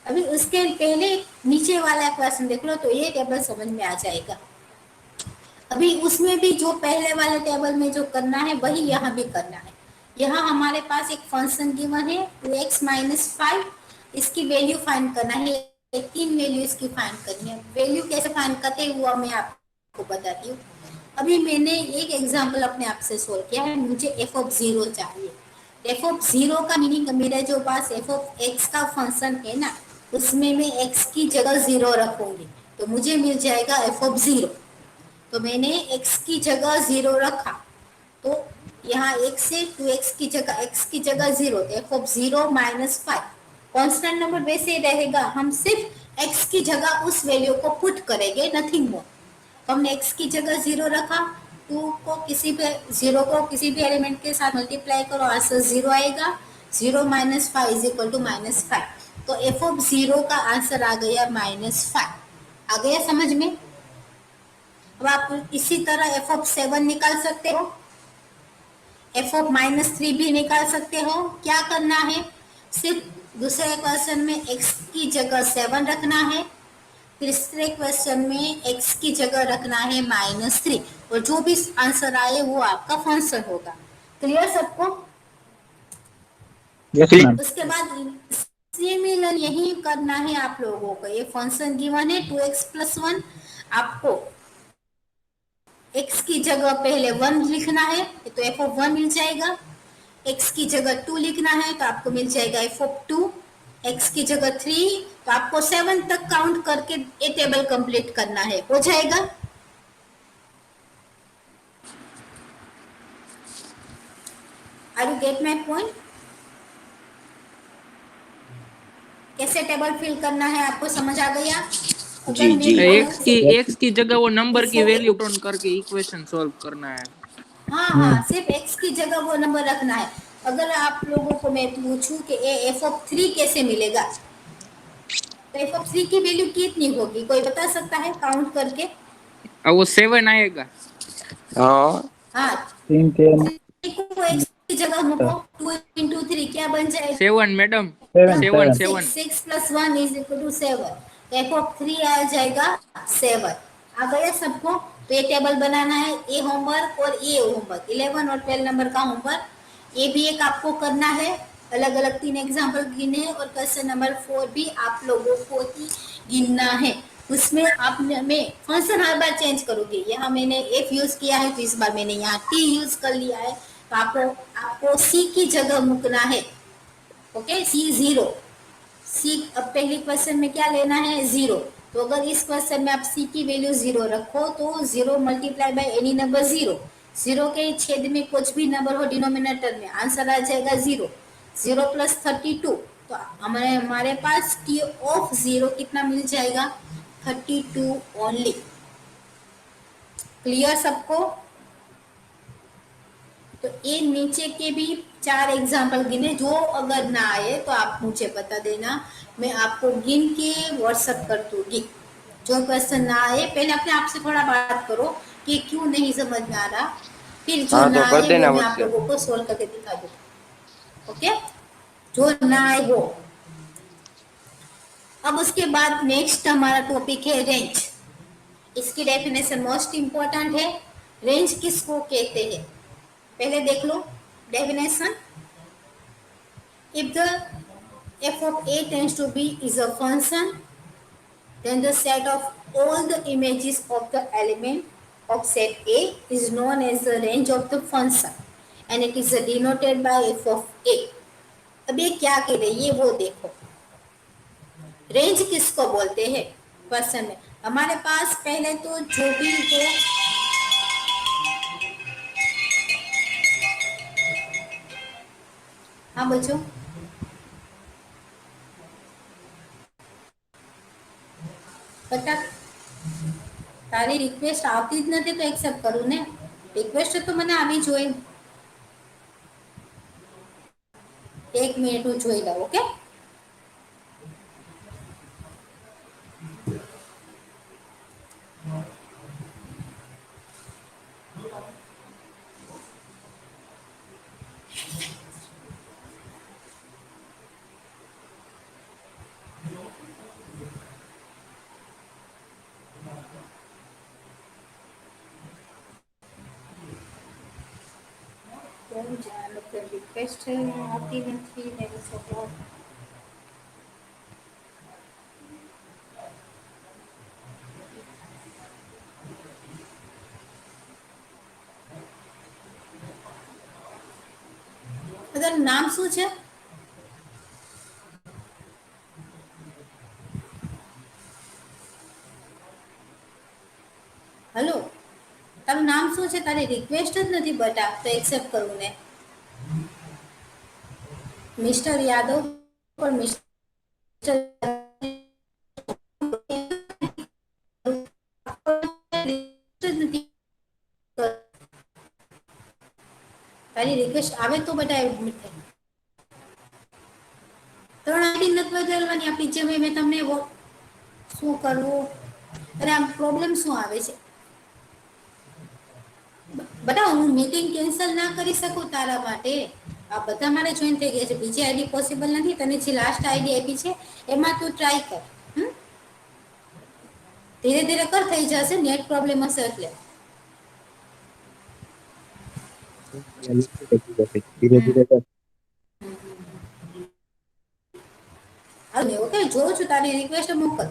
अभी उसके पहले नीचे वाला क्वेश्चन देख लो तो ये टेबल समझ में आ जाएगा। अभी उसमें भी जो पहले वाले टेबल में जो करना है वही यहाँ भी करना है। यहाँ हमारे पास एक फंक्शन गिवन है 2x माइनस 5, इसकी वैल्यू फाइंड करना है। तीन वैल्यू इसकी फाइंड करनी है। वैल्यू कैसे फाइंड करते हैं वो मैं आपको बताती हूँ। अभी मैंने एक एग्जांपल अपने आप से सोल्व किया है, मुझे f ऑफ 0 चाहिए। f ऑफ 0 का मीनिंग, मेरे जो पास f ऑफ x का फंक्शन है ना, उसमें मैं x की जगह 0 रखूंगी तो मुझे मिल जाएगा f ऑफ 0। तो मैंने x की जगह 0 रखा, तो यहाँ x से 2x की जगह x की जगह 0, तो f of 0 minus 5 constant number वैसे ही रहेगा। हम सिर्फ x की जगह उस वैल्यू को पुट करेंगे, नथिंग मोर। तो हमने x की जगह 0 रखा, 2 को किसी भी 0 को किसी भी एलिमेंट के साथ मल्टीप्लाई करो, आंसर 0 आएगा। 0 minus 5 is equal to minus 5। तो f ऑफ 0 का आंसर आ गया माइनस 5। आ गया समझ में? अब आप इसी तरह f ऑफ 7 निकाल सकते हो, f ऑफ माइनस 3 भी निकाल सकते हो। क्या करना है, सिर्फ दूसरे क्वेश्चन में x की जगह 7 रखना है, तीसरे क्वेश्चन में x की जगह रखना है माइनस 3, और जो भी आंसर आए वो आपका फंक्शन होगा। क्लियर सबको? Yes ma'am. उसके बाद सिमिलर यही करना है आप लोगों को। ये फंक्शन गिवन है 2x प्लस 1, आपको x की जगह पहले 1 लिखना है तो f ऑफ 1 मिल जाएगा। x की जगह 2 लिखना है तो आपको मिल जाएगा f ऑफ 2। x की जगह 3, तो आपको 7 तक काउंट करके ये टेबल कंप्लीट करना है। हो जाएगा? Are you get my point? कैसे टेबल फिल करना है आपको समझ आ गया? जी, जी। एक्स की जगह वो नंबर की वैल्यू काउंट करके इक्वेशन सॉल्व करना है। हाँ, सिर्फ x की जगह वो नंबर रखना है। अगर आप लोगों को मैं पूछूं कि f ऑफ 3 कैसे मिलेगा, तो f ऑफ 3 की वैल्यू कितनी होगी, कोई बता सकता है काउंट करके? अब वो 7 आएगा। हाँ, 3 10 3 को x की जगह मुको, 2 into 3 क्या बन जाएगा? 7 madam, 7 7 6 plus 1 is equal to 7। f of 3 आ जाएगा 7। आ गया सबको? तो ये टेबल बनाना है, ए होमवर्क और ये होमवर्क, 11 और 12 नंबर का होमवर्क। ये भी एक आपको करना है, अलग अलग 3 एग्जाम्पल गिने हैं, और क्वेश्चन नंबर 4 भी आप लोगों को ही गिनना है। उसमें आप मैं फंक्शन हर बार चेंज करूंगी। यहाँ मैंने f यूज किया है तो इस बार मैंने यहाँ t यूज कर लिया है, तो आपको c की जगह मुकना है। ओके, c0, c अब पहले क्वेश्चन में क्या लेना है 0, तो अगर इस क्वेश्चन में आप c की वैल्यू 0 रखो तो 0 multiply by any number 0, zero के छेद में कुछ भी नंबर हो डिनोमिनेटर में, आंसर आ जाएगा 0। 0 + 32, तो हमारे पास t ऑफ 0 कितना मिल जाएगा? 32 ओनली। क्लियर सबको? तो ये नीचे के भी 4 एग्जाम्पल गिने, जो अगर ना आए तो आप मुझे बता देना, मैं आपको गिन के व्हाट्सएप कर दूंगी। जो क्वेश्चन ना आए, पहले अपने आप से थोड़ा बात करो कि क्यों नहीं समझ में आ रहा, फिर जो हाँ, ना तो कर आए देना वो मैं आप WhatsApp। लोगों को सोल्व करके दिखा दूँ। ओके, जो ना आए वो। अब उसके बाद नेक्स्ट हमारा टॉपिक है रेंज। इसकी डेफिनेशन मोस्ट इंपॉर्टेंट है। रेंज किसको कहते हैं पहले देख लो definition. If the f of a tends to b is a function, then the set of all the images of the element of set A is known as the range of the function and it is denoted by f of a. अब ये क्या कह रही है वो देखो। रेंज किसको बोलते हैं क्वेश्चन में? हमारे पास पहले तो जो भी हो, हाँ बच्चों, બટા તારી રિક્વેસ્ટ આવતી જ નથી તો એક્સેપ્ટ કરું ને? રિક્વેસ્ટ તો મને આવી જોઈએ। 1 મિનિટ હું જોઈ લઉં। ઓકે, રિક્વેસ્ટ આવતી નથી ને સપોર્ટ। તારું નામ શું છે? हेलो, તારું નામ શું છે? તારી રિક્વેસ્ટ જ નથી બટા તો એક્સેપ્ટ કરું ને? મિસ્ટર યાદવ, પણ મિસ્ટર તારી રિક્વેસ્ટ આવે તો બટા એડમિટ થાય। 3 આઈડી નથી બદલવાની આપણી જેમ મેં તમને શું કરવું? અરે આમ પ્રોબ્લેમ શું આવે છે બટા? હું મીટિંગ કેન્સલ ના કરી શકું તારા માટે? આ બધા મારે જોઈન થઈ ગયા છે, બીજી આઈડી પોસિબલ નથી। તને જે લાસ્ટ આઈડી આપી છે એમાં તું ટ્રાય કર। ધીરે ધીરે કર, થઈ જશે। નેટ પ્રોબ્લેમ હશે એટલે। ધીરે ધીરે કર। ઓકે, જોઉં છું તારી રિક્વેસ્ટ મોકલ।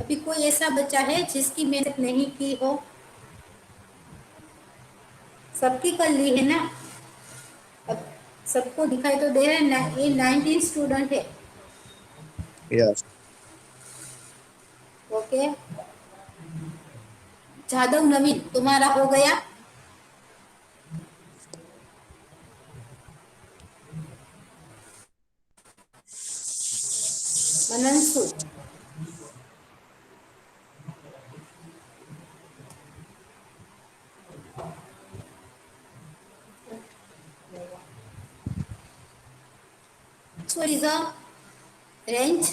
अभी कोई ऐसा बच्चा है जिसकी मेहनत नहीं की हो? सबकी कर ली है ना? अब सबको दिखाई तो दे रहा है ना, ये 19 स्टूडेंट है। યસ, ओके, जादव नवीन तुम्हारा हो गया? मननसु, what is the range?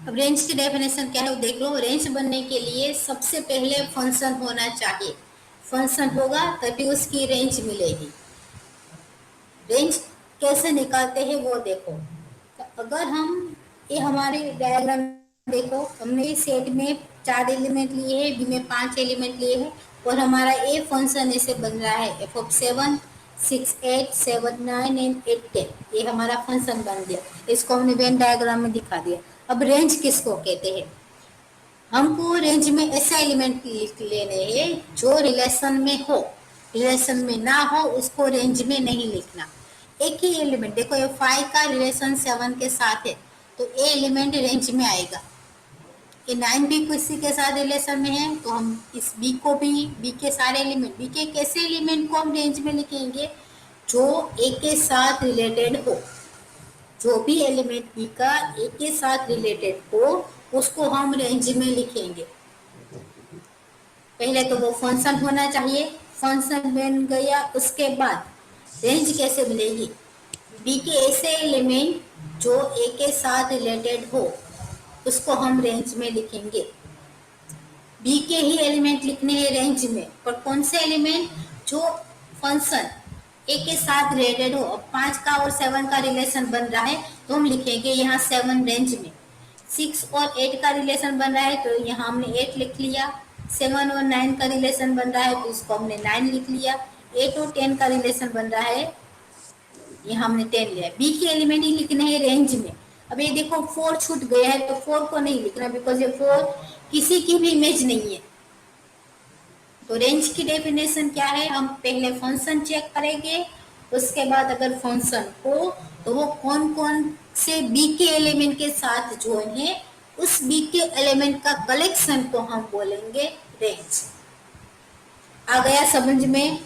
अब रेंज की डेफिनेशन क्या है वो देख लो। रेंज बनने के लिए सबसे पहले फंक्शन होना चाहिए। फंक्शन होगा तभी उसकी रेंज मिलेगी। रेंज कैसे निकालते हैं वो देखो। तो अगर हम ये हमारे डायग्राम देखो, हमने इस सेट में 4 एलिमेंट लिए हैं, बी में 5 एलिमेंट लिए हैं और हमारा ए फंक्शन ऐसे बन रहा है f of 7, 6, 8, 7, 9 एंड 8, 10 ये हमारा फंक्शन बन गया। इसको हमने वेन डायग्राम में दिखा दिया। अब रेंज किसको कहते हैं? हमको रेंज में ऐसा एलिमेंट लिख लेने हैं जो रिलेशन में हो, रिलेशन में ना हो उसको रेंज में नहीं लिखना। एक ही एलिमेंट, देखो ये 5 का रिलेशन 7 के साथ है तो ये एलिमेंट रेंज में आएगा। ये 9 भी किसी के साथ रिलेशन में है तो हम इस बी को भी, बी के सारे एलिमेंट, बी के कैसे एलिमेंट को हम रेंज में लिखेंगे? जो ए के साथ रिलेटेड हो, जो भी एलिमेंट बी का ए के साथ रिलेटेड हो उसको हम रेंज में लिखेंगे। पहले तो वो फंक्शन होना चाहिए, फंक्शन बन गया, उसके बाद रेंज कैसे मिलेगी? बी के ऐसे एलिमेंट जो ए के साथ रिलेटेड हो उसको हम रेंज में लिखेंगे। बी के ही एलिमेंट लिखने हैं रेंज में, पर कौन से एलिमेंट? जो फंक्शन ए के साथ रिलेटेड हो। अब 5 का और 7 का रिलेशन बन रहा है तो हम लिखेंगे यहाँ 7 रेंज में। 6 और 8 का रिलेशन बन रहा है तो यहाँ हमने 8 लिख लिया। 7 और 9 का रिलेशन बन रहा है तो इसको हमने 9 लिख लिया। 8 और 10 का रिलेशन बन रहा है, यहाँ हमने 10 लिया। बी के एलिमेंट ही लिखने हैं रेंज में। अब ये देखो 4 छूट गया है तो 4 को नहीं लिखना, बिकॉज ये 4 किसी की भी इमेज नहीं है। तो रेंज की डेफिनेशन क्या है? हम पहले फंक्शन चेक करेंगे, उसके बाद अगर फंक्शन हो तो वो कौन कौन से बी के एलिमेंट के साथ जोइन है, उस बी के एलिमेंट का कलेक्शन को हम बोलेंगे रेंज। आ गया समझ में?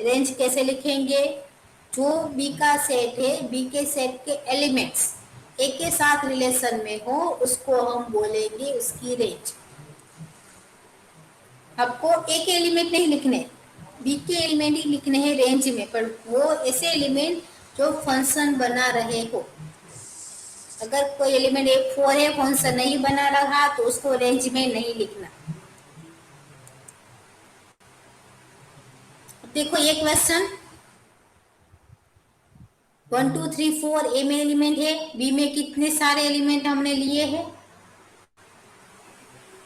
रेंज कैसे लिखेंगे? जो बी का सेट है, बी के सेट के एलिमेंट्स ए के साथ रिलेशन में हो उसको हम बोलेंगे उसकी रेंज। आपको एक एलिमेंट नहीं लिखने, बी के एलिमेंट ही लिखने हैं रेंज में, पर वो ऐसे एलिमेंट जो फंक्शन बना रहे हो। अगर कोई एलिमेंट एक 4 है, फंक्शन नहीं बना रहा तो उसको रेंज में नहीं लिखना। देखो ये क्वेश्चन 1, 2, 3, 4 ए में एलिमेंट है, बी में कितने सारे एलिमेंट हमने लिए हैं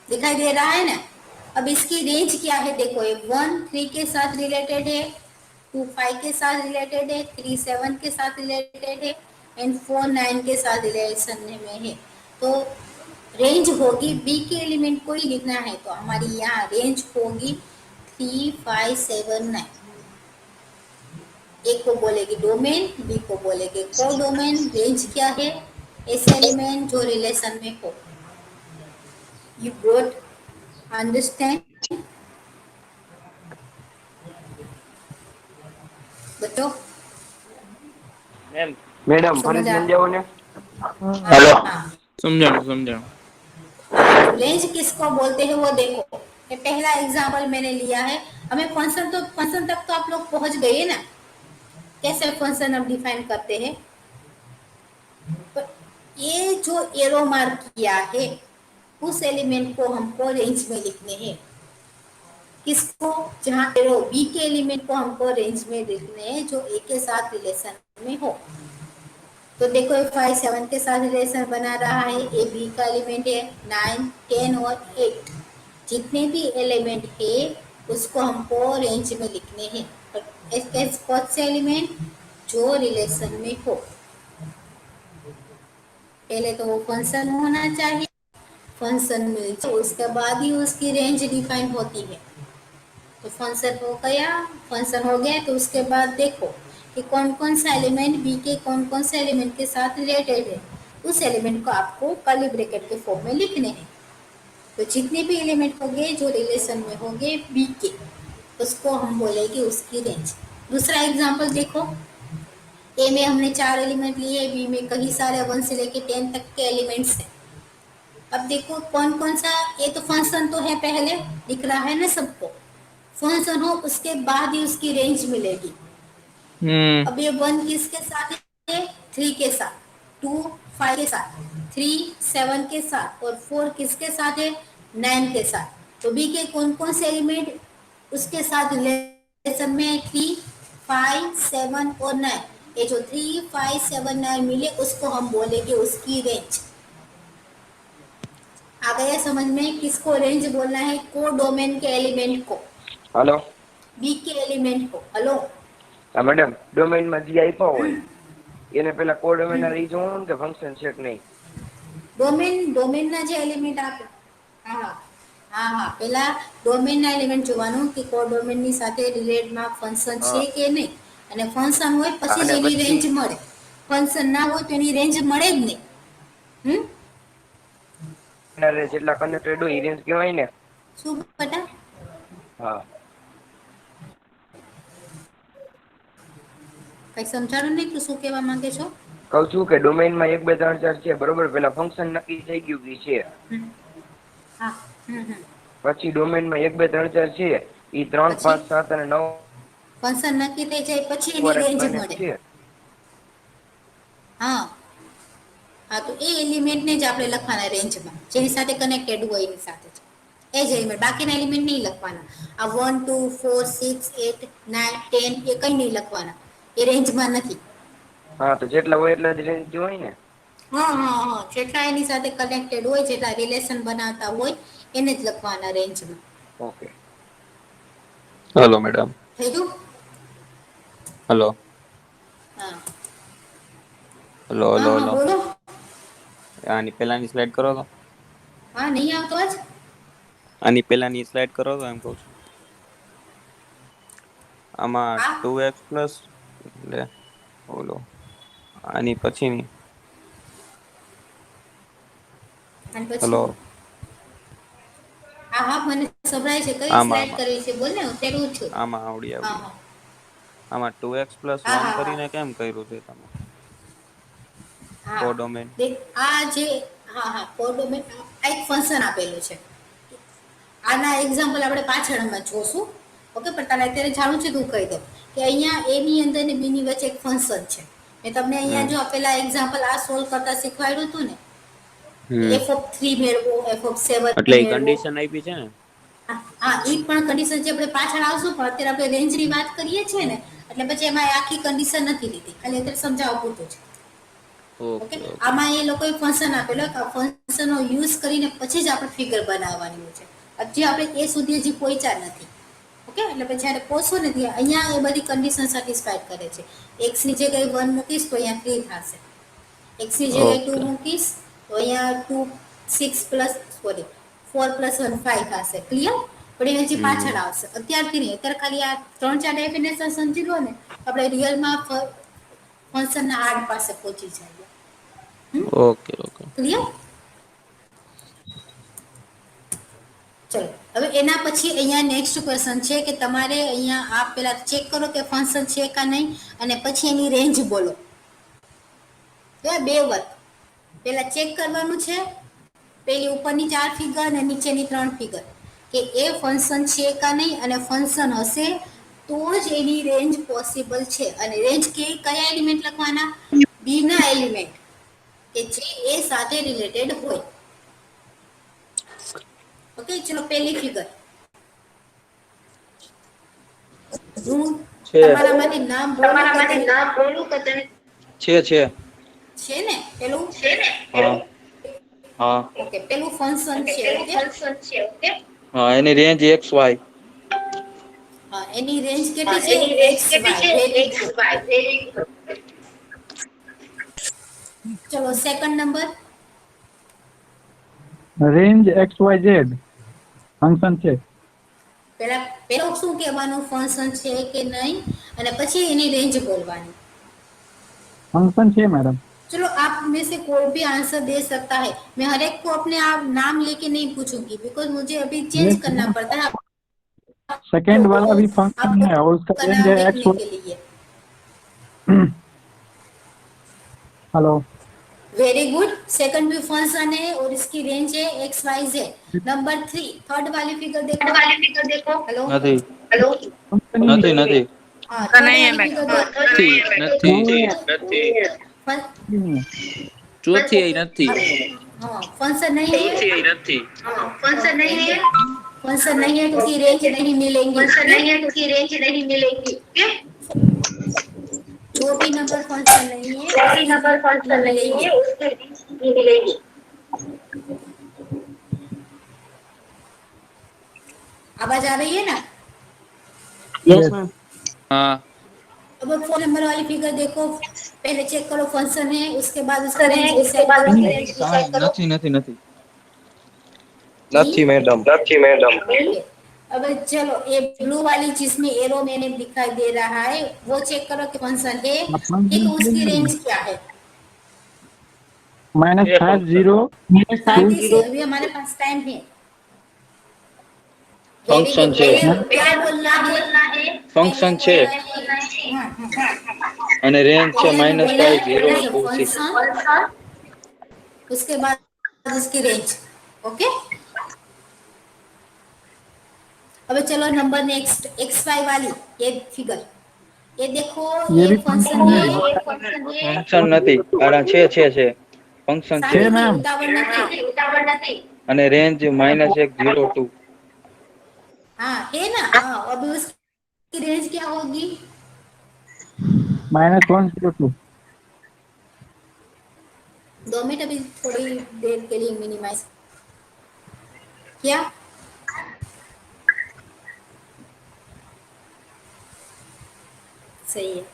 दिखाई दे रहा है ना। अब इसकी रेंज क्या है? देखो ये 1 3 के साथ रिलेटेड है, 2 5 के साथ रिलेटेड है, 3 7 के साथ रिलेटेड है एंड 4 9 के साथ रिलेशन में है। तो रेंज होगी, बी के एलिमेंट को ही लिखना है तो हमारी यहाँ रेंज होगी 3 5 7 9। एक को बोलेगी डोमेन, बी को बोलेगी कोडोमेन। रेंज क्या है? ऐसे एलिमेंट जो रिलेशन में हो। यू गोट अंडरस्टैंड बच्चों? मैडम फरी समझाओ ने। हेलो। समझाओ। रेंज किसको बोलते हैं वो देखो। ये पहला एग्जांपल मैंने लिया है। हमें फंक्शन तक तो आप लोग पहुंच गए ना, कैसे फंक्शन हम डिफाइन करते हैं। तो ये जो एरो मार्क किया है उस एलिमेंट को हमको रेंज में लिखने हैं। किसको? जहाँ एरो बी के एलिमेंट को हमको रेंज में लिखने हैं जो ए के साथ रिलेशन में हो। तो देखो 5 7 के साथ रिलेशन बना रहा है, ए बी का एलिमेंट है, 9 10 और 8 जितने भी एलिमेंट है उसको हमको रेंज में लिखने हैं। कौन से एलिमेंट? जो रिलेशन में हो। पहले तो वो फंक्शन होना चाहिए, फंक्शन में तो उसके बाद ही उसकी रेंज डिफाइन होती है। तो फंक्शन हो गया तो उसके बाद देखो कि कौन कौन सा एलिमेंट बी के कौन कौन से एलिमेंट के साथ रिलेटेड है, उस एलिमेंट को आपको कर्ली ब्रैकेट के फॉर्म में लिखने हैं। तो जितने भी एलिमेंट होंगे जो रिलेशन में होंगे बी के, उसको हम बोलेंगे उसकी रेंज। दूसरा एग्जांपल देखो, ए में हमने 4 एलिमेंट लिए, बी में कई सारे 1 से लेके 10 तक के एलिमेंट्स हैं। अब देखो कौन कौन सा, ये तो फंक्शन तो है, पहले दिख रहा है ना सबको। फंक्शन हो उसके बाद ही उसकी रेंज मिलेगी। अब ये 1 किसके साथ है? 3 के साथ, 2 5 के साथ, 3 7 के साथ और 4 किसके साथ है? 9 के साथ। तो बी के कौन कौन से एलिमेंट उसके साथ रिलेशन में? 3 5 7 और 9। ये जो 3 5 7 9 मिले उसको हम बोलेंगे उसकी रेंज। आ गया समझ में? किसको रेंज बोलना है? कोडोमेन के एलिमेंट को। हेलो। बी के एलिमेंट को। हेलो હા મેડમ, ડોમેઇનમાં જે આપ્યા હોય એને પેલા કોડોમેન રહી જોવાનું કે ફંક્શન છે કે નહીં? ડોમેનના જે એલિમેન્ટ આપે, હા હા હા, પેલા ડોમેનના એલિમેન્ટ જોવાનું કે કોડોમેનની સાથે રિલેટમાં ફંક્શન છે હા કે નહીં, અને ફંક્શન હોય પછી જ અને એની પછી રેન્જ મળે. ફંક્શન ના હોય તો એની રેન્જ મળે જ નહીં. જેટલા કનેક્ટેડ હોય એ રેન્જ કહેવાય ને? શું બેટા? હા કઈ સમજાણું નહીં, તું શું કહેવા માંગે છો? કહું છું કે ડોમેઇનમાં 1 2 3 4 છે બરોબર, પેલા ફંક્શન નક્કી થઈ ગયું કે છે, હા હમ. પછી ડોમેઇનમાં 1 2 3 4 છે એ 3 પછી 5 7 અને 9 ફંક્શન નક્કી થઈ જાય પછી એની વાર રેન્જ કનેક્ટ મળે. છે. હા હા, તો એ એલિમેન્ટને જ આપણે લખવાના રેન્જમાં, જેની સાથે કનેક્ટેડ હોય એની સાથે જ. એ જ એલિમેન્ટ, બાકીના એલિમેન્ટ નહીં લખવાના. આ 1 2 4 6 8 9 10 એ કંઈ નહીં લખવાના, એ રેન્જમાં નથી. હા તો જેટલા હોય એટલા જ રેન્જ હોય ને? હા હા હા, જેટલા એની સાથે કનેક્ટેડ હોય, જેટલા રિલેશન બનાવતા હોય એને જ લખવાના રેન્જમાં. ઓકે. Hello madam. થઈ ગયું? હલો હા હલો હા હલો હા, હલો. બોલો. આની પેલાની સ્લાઇડ કરો તો. હા, નહીં આવતો આજ? આની પેલાની સ્લાઇડ કરો તો, એમ કહું છું. આમાં હા 2x પ્લસ એટલે બોલો આની પછીની. અને પછી હલો હા હા, મને સંભળાય છે. કઈ આમાં સ્લાઇડ આમાં કરવી છે બોલ ને, હું પેલું છું. આમાં આવડી હા આવડી હા આમાં 2x પ્લસ હા 1 હા હા કરીને કેમ કર્યું છે તમે? હા, કોડોમેન. દેખ આ જે, હા હા, કોડોમેન એક ફંક્શન આપેલું છે. આના એક્ઝામ્પલ આપણે પાછળમાં જોશું. ઓકે, પણ તને અત્યારે જાણું છે, તું કહી દઉં કે અહીંયા એની અંદર ને બીની વચ્ચે એક ફંક્શન છે. મેં તમને અહીંયા જો આપેલા એક્ઝામ્પલ આ સોલ્વ કરતા શીખવાડ્યું હતું ને, હમ f(3) મેળવો, f(7) એટલે એ મેળવો. કન્ડિશન આપી છે ને. હા, એ પણ કન્ડિશન જે આપણે પાછળ આવશું, પણ અત્યારે આપણે રેન્જની વાત કરીએ છીએ ને, એટલે પછી એમાં આખી કન્ડિશન નથી લીધી, ખાલી અત્યારે સમજાવવા પૂરતું છે. ઓકે, ઓકે આમાં એ લોકોએ ફંક્શન આપેલો, ફંક્શનનો યુઝ કરીને પછી જ આપણે ફિગર બનાવવાની હોય છે. હજી આપણે એ સુધી હજી પહોંચ્યા નથી. ઓકે, એટલે પછી જ્યારે પહોંચો ને ત્યાં અહીંયા એ બધી કન્ડિશન સેટિસ્ફાઈડ કરે છે. x ની જગ્યાએ 1 મૂકીશ તો અહીંયા 3 થશે. x ની જગ્યાએ 2 ઓકે મૂકીશ તો અહીંયા 2 6 પ્લસ સોરી 4 પ્લસ 1 5 થશે. ક્લિયર? પણ એ હજી હમ પાછળ આવશે, અત્યારથી નહીં. અત્યારે ખાલી આ 3 4 ડેફિનેશન સમજી લો ને, આપણે રિયલમાં ફંક્શનના આર્ટ પાસે પહોંચી જાય. Okay okay. ક્લિયર? ચલો, હવે એના પછી અહીંયા નેક્સ્ટ ક્વેશ્ચન છે કે તમારે અહીંયા આ પેલા ચેક કરો કે ફંક્શન છે કે નહીં, અને પછી એની રેન્જ બોલો. બે વાત પેલા ચેક કરવાનું છે, પેલી ઉપરની 4 ફિગર અને નીચેની 3 ફિગર, કે એ ફંક્શન છે કે નહીં, અને ફંક્શન હશે તો જ એની રેન્જ પોસિબલ છે. અને રેન્જ કયા એલિમેન્ટ લખવાના? બી ના એલિમેન્ટ, કે જે એ સાથે રિલેટેડ હોય. ઓકે, ચલો પહેલી ફિગર. હું છે તમારામાંથી નામ બોલું કે તમારામાંથી તમે નામ બોલું કે તમે છે છે ને પેલું? હા હા ઓકે, પેલું ફંક્શન છે. પેલું ઓકે, ફંક્શન છે. ઓકે, હા એની રેન્જ xy. હા, એની રેન્જ હા કેટલી છે? એની રેન્જ એક્સ કેટલી વાય. છે? Very xy. Good. Very good. ચલો second number. Range XYZ function છે. પેલા પેલો શું કહેવાનું? ફંક્શન છે કે નહીં, અને પછી એની રેન્જ બોલવાની. फंक्शन है मैडम। चलो आप में से कोई भी आंसर दे सकता है। मैं हर एक को अपने आप नाम लेके नहीं पूछूंगी, बिकॉज मुझे अभी चेंज ये करना पड़ता है आप सेकंड लोगों वाला को, भी आप फंक्शन है और उसका का रेंज नाम है देखने एक्स। के लिए। हेलो। Very good. सेकंड भी फंक्शन है और इसकी रेंज है X Y Z. Number 3 third वाली फिगर देखो। वाली फिगर देखो। हेलो નથી હેલો फंक्शन ही નથી નથી हाँ, थर्ड नहीं है वाली फिगर मैडम। देखो। નથી નથી ચોથી એ નથી. हाँ, फंक्शन नहीं है। નથી ફંક્શન નહીં है। फंक्शन नहीं है तो उसकी रेंज नहीं मिलेंगी। ફંક્શન નહીં है तो उसकी रेंज नहीं मिलेगी। जो भी नंबर फंक्शन नहीं है जो भी उसकी नंबर नहीं फंक्शन नहीं मिलेंगी। है उसकी रेंज नहीं मिलेगी। आवाज आ रही है ना? Yes. हाँ अब 4 नंबर वाली फिगर देखो, पहले चेक करो फंक्शन है, उसके बाद उसका रेंज डिसाइड करो। નથી નથી નથી નથી मैडम। ओके। अब चलो ये ब्लू वाली जिसमें एरो मैंने दिखाई दे रहा है वो चेक करो कि फंक्शन है, ठीक है, उसकी रेंज क्या है? -5 शांति से, अभी हमारे पास टाइम है। ફંક્શન છે क्या बोलना है? ફંક્શન છે અને રેન્જ છે -5 0 2 6 फंक्शन, उसके बाद उसकी रेंज। ओके, अब चलो नंबर नेक्स्ट एक्स वाई वाली ये फिगर, ये देखो ये ये भी फंक्शन function है। ફંક્શન નથી આના છે ફંક્શન છે છે मैम। उतावળ નથી। અને રેન્જ -1 0 2 हाँ है ना, हाँ, अब उसकी रेंज क्या होगी? -102 2 मिनट अभी थोड़ी देर के लिए मिनिमाइज किया। सही है।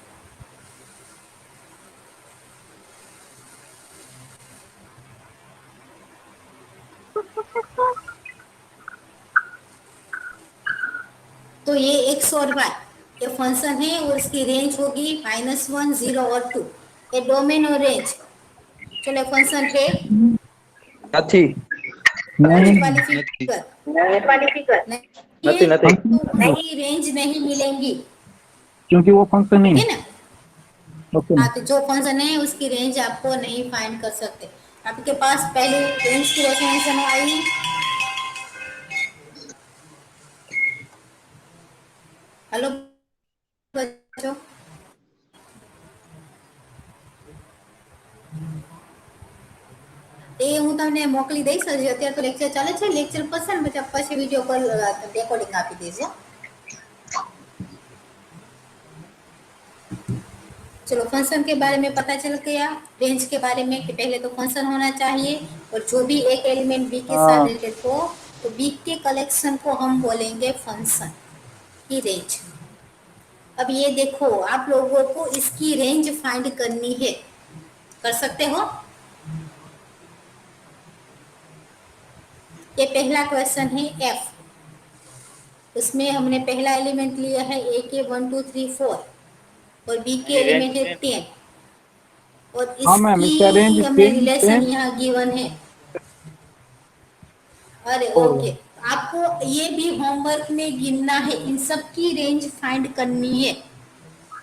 तो ये एक्स और वाई ये फंक्शन है और इसकी रेंज होगी -1 0 और 2, ये डोमेन और रेंज। चलो फंक्शन है નથી यूनिट वाली નથી फिगर નથી નથી नहीं, रेंज नहीं मिलेंगी, क्योंकि वो फंक्शन नहीं है है। ना। ओके हाँ, तो जो फंक्शन है उसकी रेंज आपको नहीं फाइंड कर सकते। आपके पास पहले रेंज की डेफिनेशन आई, हेलो बच्चों, એ હું તમને મોકલી દઈશ હજી, અત્યારે તો લેક્ચર ચાલે છે, લેક્ચર પસંદ પછી વિડીયો કોલ રેકોર્ડિંગ આપી દઈશ। चलो फंक्शन के बारे में पता चल गया, रेंज के बारे में कि पहले तो फंक्शन होना चाहिए और जो भी एक एलिमेंट बी के साथ रिलेटेड हो तो बी के कलेक्शन को हम बोलेंगे फंक्शन की रेंज। अब ये देखो आप लोगों को इसकी रेंज फाइंड करनी है, कर सकते हो? ये पहला क्वेश्चन है एफ, उसमें हमने पहला एलिमेंट लिया है ए के 1 2 3 4 और बी के एलिमेंट है 10 और हाँ मैम, इसका रेंज इसकी हमें 10 रिलेशन यहाँ गिवन है। अरे ओ। ओके, आपको ये भी होमवर्क में गिनना है, इन सब की रेंज फाइंड करनी है।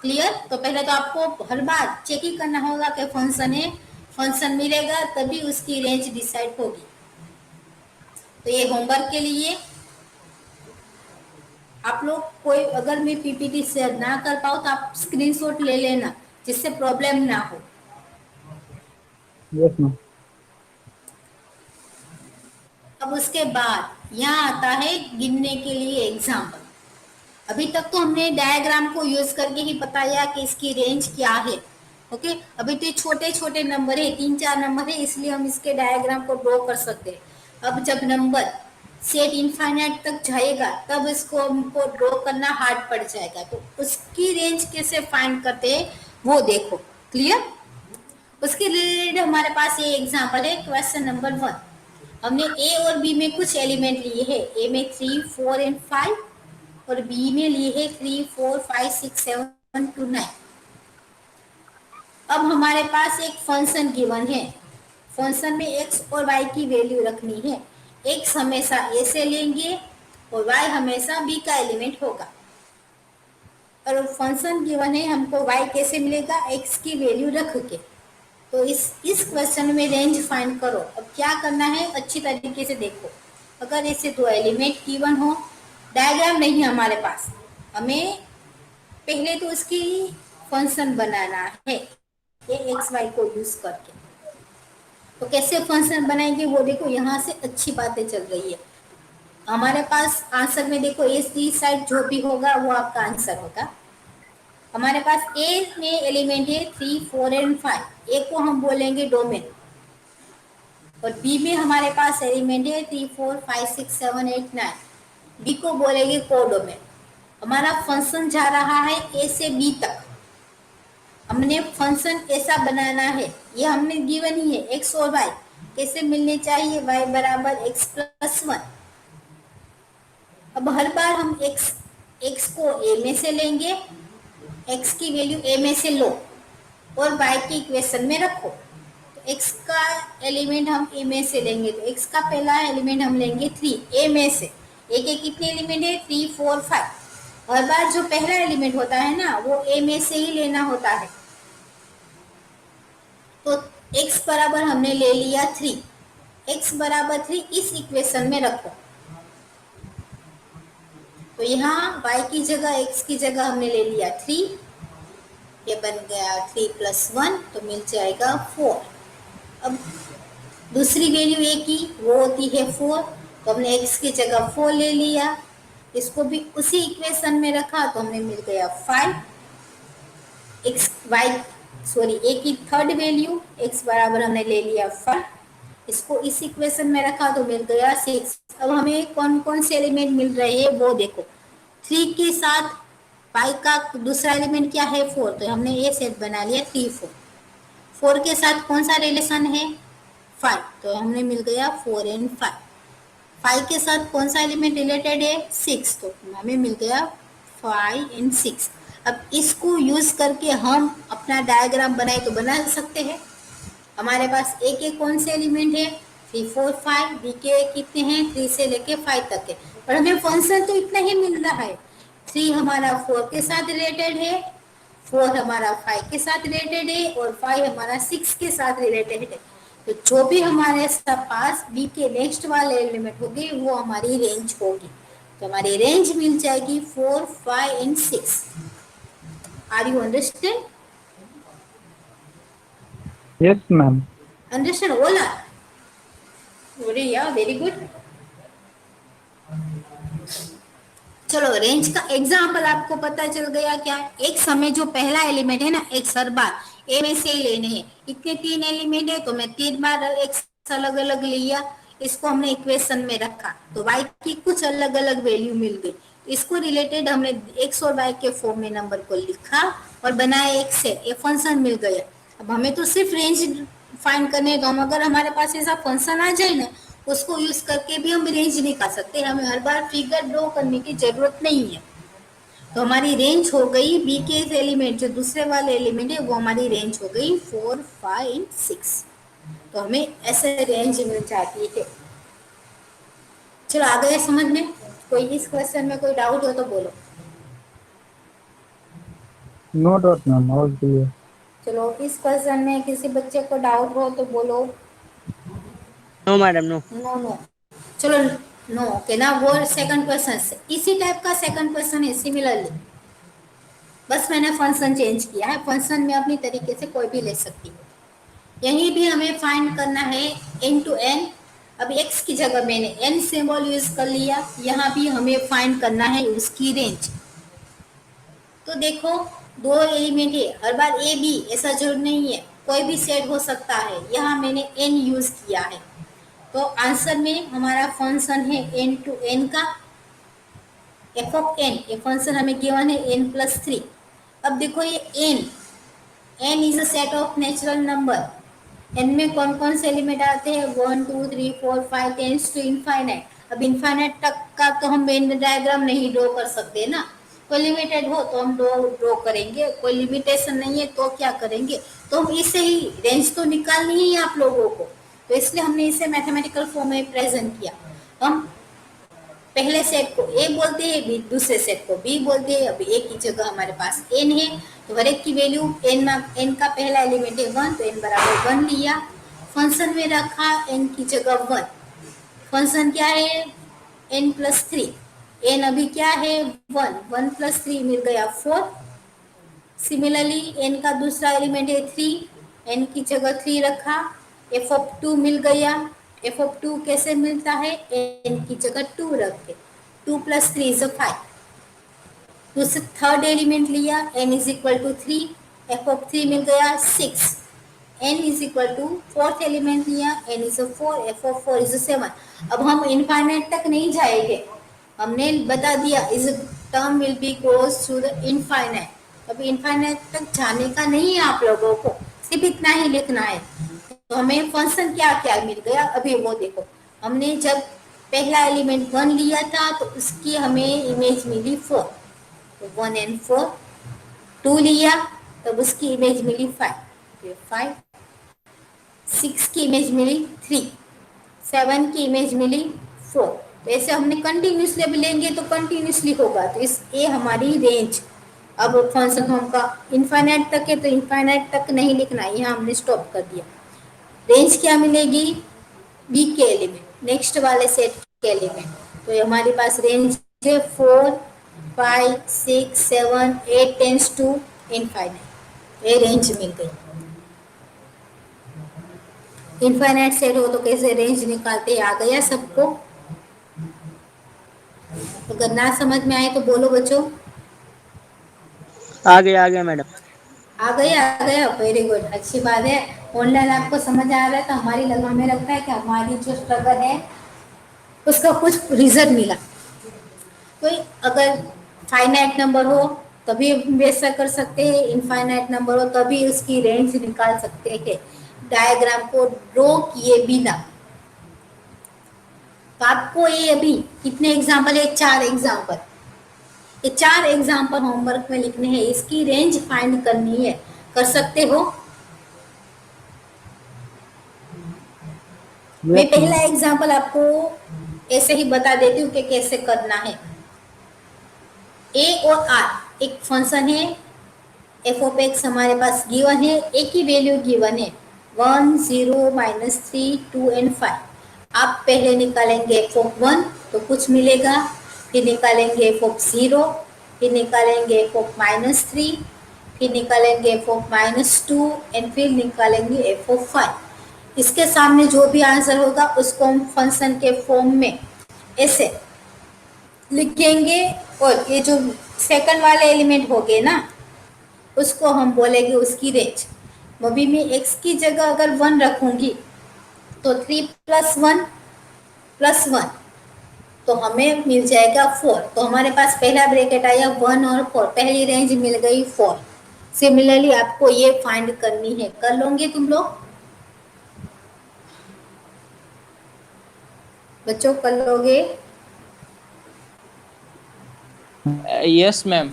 क्लियर? तो पहले तो आपको हर बार चेक ही करना होगा कि फंक्शन है, फंक्शन मिलेगा तभी उसकी रेंज डिसाइड होगी। तो ये होमवर्क के लिए आप लोग कोई अगर मैं पीपीटी शेयर ना कर पाऊँ तो आप स्क्रीनशॉट ले लेना जिससे प्रॉब्लम ना हो। Yes ma'am. अब उसके बाद यहाँ आता है गिनने के लिए एग्जाम्पल। अभी तक तो हमने डायग्राम को यूज करके ही बताया कि इसकी रेंज क्या है। ओके, अभी तो छोटे छोटे नंबर है, 3-4 नंबर है, इसलिए हम इसके डायग्राम को ड्रॉ कर सकते हैं। अब जब नंबर सेट इनफाइनाइट तक जाएगा तब इसको हमको ड्रॉ करना हार्ड पड़ जाएगा, तो उसकी रेंज कैसे फाइंड करते हैं वो देखो। क्लियर? उसके रिलेटेड हमारे पास ये एग्जांपल है, क्वेश्चन नंबर 1। हमने ए और बी में कुछ एलिमेंट लिए हैं, ए में 3 4 एंड 5 और बी में लिए है 3 4 5 6 7 2 9। अब हमारे पास एक फंक्शन गिवन है, फंक्शन में एक्स और वाई की वैल्यू रखनी है। एक्स हमेशा ए से लेंगे और वाई हमेशा बी का एलिमेंट होगा। और फंक्शन गिवन है, हमको वाई कैसे मिलेगा? एक्स की वैल्यू रख के। तो इस क्वेश्चन में रेंज फाइंड करो। अब क्या करना है, अच्छी तरीके से देखो। अगर ऐसे दो एलिमेंट गिवन हो, डायग्राम नहीं है हमारे पास, हमें पहले तो उसकी फंक्शन बनाना है ये एक्स वाई को यूज करके। तो कैसे फंक्शन बनाएंगे वो देखो, यहाँ से अच्छी बातें चल रही है। हमारे पास आंसर में देखो ए साइड जो भी होगा वो आपका आंसर होगा। हमारे पास ए में एलिमेंट है 3 4 एंड 5, ए को हम बोलेंगे डोमेन। और बी में हमारे पास एलिमेंट है 3 4 5 6 7 8 9, बी को बोलेंगे कोडोमेन। हमारा फंक्शन जा रहा है ए से बी तक, हमने फंक्शन ऐसा बनाना है, ये हमने गिवन ही है एक्स और वाई कैसे मिलने चाहिए, y बराबर एक्स प्लस वन। अब हर बार हम x को a में से लेंगे, x की वैल्यू a में से लो और y की इक्वेशन में रखो। तो x का एलिमेंट हम a में से लेंगे, तो x का पहला एलिमेंट हम लेंगे 3 a में से। a के कितने एलिमेंट है 3 4 5। हर बार जो पहला एलिमेंट होता है ना वो a में से ही लेना होता है। तो x बराबर हमने ले लिया 3, x बराबर 3 इस इक्वेशन में रखो। तो यहाँ y की जगह x की जगह हमने ले लिया 3, ये बन गया 3 + 1 तो मिल जाएगा 4। अब दूसरी वैल्यू a की वो होती है 4, तो हमने x की जगह 4 ले लिया, इसको भी उसी इक्वेशन में रखा तो हमें मिल गया 5। a की थर्ड वैल्यू x बराबर हमने ले लिया 5, इसको इस इक्वेशन में रखा तो मिल गया 6। अब हमें कौन कौन से एलिमेंट मिल रहे हैं वो देखो। 3 के साथ y का दूसरा एलिमेंट क्या है 4, तो हमने ये सेट बना लिया 3 4। 4 के साथ कौन सा रिलेशन है 5, तो हमने मिल गया 4 और 5। 5 के साथ कौन सा एलिमेंट रिलेटेड है 6, तो हमें मिल गया 5 और 6। अब इसको यूज करके हम अपना डायग्राम बनाए तो बना सकते हैं। हमारे पास a के कौन से एलिमेंट है 3 4 5, b के कितने हैं 3 से लेके 5 तक है, और हमें फंक्शन तो इतना ही मिल रहा है। 3 हमारा 4 के साथ रिलेटेड है, 4 हमारा 5 के साथ रिलेटेड है और 5 हमारा 6 के साथ रिलेटेड है। तो जो भी हमारे पास b के नेक्स्ट वाले एलिमेंट होंगे वो हमारी रेंज होगी। तो हमारी रेंज मिल जाएगी 4 5 और 6। Are you understand? Yes, ma'am. Understand ओला? Very good. चलो रेंज का एग्जांपल आपको पता चल गया क्या। एक समय जो पहला एलिमेंट है ना x हर बार a में से ही लेने हैं। इतने 3 एलिमेंट है तो मैं 3 बार x अलग अलग लिया, इसको हमने इक्वेशन में रखा तो y की कुछ अलग अलग वैल्यू मिल गई। इसको रिलेटेड हमने x और y के फॉर्म में नंबर को लिखा और बनाया एक सेट, ये फंक्शन मिल गया। अब हमें तो सिर्फ रेंज फाइंड करने दो, अगर हमारे पास ऐसा फंक्शन आ जाए ना उसको यूज करके भी हम रेंज निकाल सकते हैं, हमें हर बार फिगर ड्रॉ करने की जरूरत नहीं है। तो हमारी रेंज हो गई बी के एलिमेंट जो दूसरे वाले एलिमेंट है वो हमारी रेंज हो गई 4 5 और 6। तो हमें ऐसे रेंज मिल जाती है। चलो आ गए समझ में? कोई इस क्वेश्चन में कोई डाउट हो तो बोलो। No doubt, ma'am. All clear. चलो इस क्वेश्चन में किसी बच्चे को डाउट हो तो बोलो। No madam no. No no चलो नो ओके ना। वो सेकंड क्वेश्चन इसी टाइप का सेकंड क्वेश्चन है सिमिलरली, बस मैंने फंक्शन चेंज किया है। फंक्शन में अपनी तरीके से कोई भी ले सकती हूँ। यहीं भी हमें फाइंड करना है n to n। अब x की जगह मैंने n सिंबल यूज कर लिया, यहाँ भी हमें फाइंड करना है उसकी रेंज। तो देखो 2 एलिमेंट है, हर बार a b ऐसा जरूर नहीं है, कोई भी सेट हो सकता है। यहाँ मैंने n यूज किया है तो आंसर में हमारा फंक्शन है n to n का f of n। ये फंक्शन हमें गिवन है n + 3। अब देखो ये n is a set of natural number. n में कौन कौन से एलिमेंट आते हैं 1 2 3 4 5 टेंस टू इनफाइनाइट। अब इनफाइनाइट तक का तो हम वेन डायग्राम नहीं ड्रॉ कर सकते ना, कोई लिमिटेड हो तो हम ड्रॉ करेंगे, कोई लिमिटेशन नहीं है तो क्या करेंगे। तो हम इसे ही रेंज तो निकालनी है आप लोगों को, तो इसलिए हमने इसे मैथमेटिकल फॉर्म में प्रेजेंट किया। हम पहले सेट को a बोलते हैं, दूसरे सेट को b बोलते हैं। अभी a की जगह हमारे पास n है तो हर एक की वैल्यू n का पहला एलिमेंट है 1 तो n बराबर 1 लिया, फंक्शन में रखा n की जगह 1। फंक्शन क्या है n + 3, n अभी क्या है 1 1 + 3 मिल गया 4। सिमिलरली n का दूसरा एलिमेंट है 3, n की जगह 3 रखा, f of 2 मिल गया। f of 2 कैसे मिलता है n की जगह 2 रख के, 2 + 3 is 5। दूसरा थर्ड एलिमेंट लिया n = 3, f of 3 मिल गया 6। n = फोर्थ एलिमेंट लिया n is 4, f of 4 is 7। अब हम इनफाइनाइट तक नहीं जाएंगे, हमने बता दिया इस term will be goes to the infinite. अभी इनफाइनाइट तक जाने का नहीं है आप लोगों को, सिर्फ इतना ही लिखना है। तो हमें फंक्शन क्या क्या मिल गया अभी वो देखो। हमने जब पहला एलिमेंट 1 लिया था तो उसकी हमें इमेज मिली 4, तो 1 and 4। 2 लिया तब उसकी इमेज मिली 5, 5। 6 की इमेज मिली 3, 7 की इमेज मिली 4। तो ऐसे हमने कंटिन्यूसली अभी लेंगे तो कंटिन्यूसली होगा। तो इस ये हमारी रेंज। अब फंक्शन होम का इनफाइनाइट तक है तो इनफाइनाइट तक नहीं लिखना है, यहाँ हमने स्टॉप कर दिया। रेंज क्या मिलेगी? बी के एलिमेंट, नेक्स्ट वाले सेट के एलिमेंट। तो ये हमारे पास रेंज है 4, 5, 6, 7, 8 टेंस टू इनफाइनाइट। ये रेंज मिल गई। इनफाइनाइट सेट हो तो कैसे रेंज निकालते हैं, आ गया सबको? अगर ना समझ में आए तो बोलो बच्चों। आ गया मैडम। आ गया, वेरी गुड, अच्छी बात है। ऑनलाइन आपको समझ आ रहा है तो हमें लगता है कि हमारी जो स्ट्रगल है उसका कुछ रिजल्ट मिला। तो अगर फाइनाइट नंबर हो तभी वैसा कर सकते हैं, इनफाइनाइट नंबर हो तभी उसकी रेंज निकाल सकते हैं डायग्राम को ड्रॉ किए बिना। तो आपको ये अभी कितने एग्जाम्पल है? 4 एग्जाम्पल। ये 4 एग्जाम्पल होमवर्क में लिखने हैं, इसकी रेंज फाइंड करनी है। कर सकते हो? मैं पहला एग्जाम्पल आपको ऐसे ही बता देती हूँ कि कैसे करना है। ए और आर एक फंक्शन है, एफ ऑफ एक्स हमारे पास गिवन है, एक ही वैल्यू गिवन है 1, 0, -3, 2 and 5। आप पहले निकालेंगे एफ ऑफ 1 तो कुछ मिलेगा, फिर निकालेंगे एफ ऑफ 0, फिर निकालेंगे एफ ऑफ -3, फिर निकालेंगे एफ ऑफ -2 एंड फिर निकालेंगे एफ ऑफ 5। इसके सामने जो भी आंसर होगा उसको हम फंक्शन के फॉर्म में ऐसे लिखेंगे। और ये जो सेकंड वाले एलिमेंट हो गए ना उसको हम बोलेंगे उसकी रेंज। अभी मैं x की जगह अगर 1 रखूंगी तो 3 + 1 + 1 तो हमें मिल जाएगा 4। तो हमारे पास पहला ब्रैकेट आया 1 और 4, पहली रेंज मिल गई 4। सिमिलरली आपको ये फाइंड करनी है। कर लोगे तुम लोग बच्चों? कर लोगे? Yes ma'am.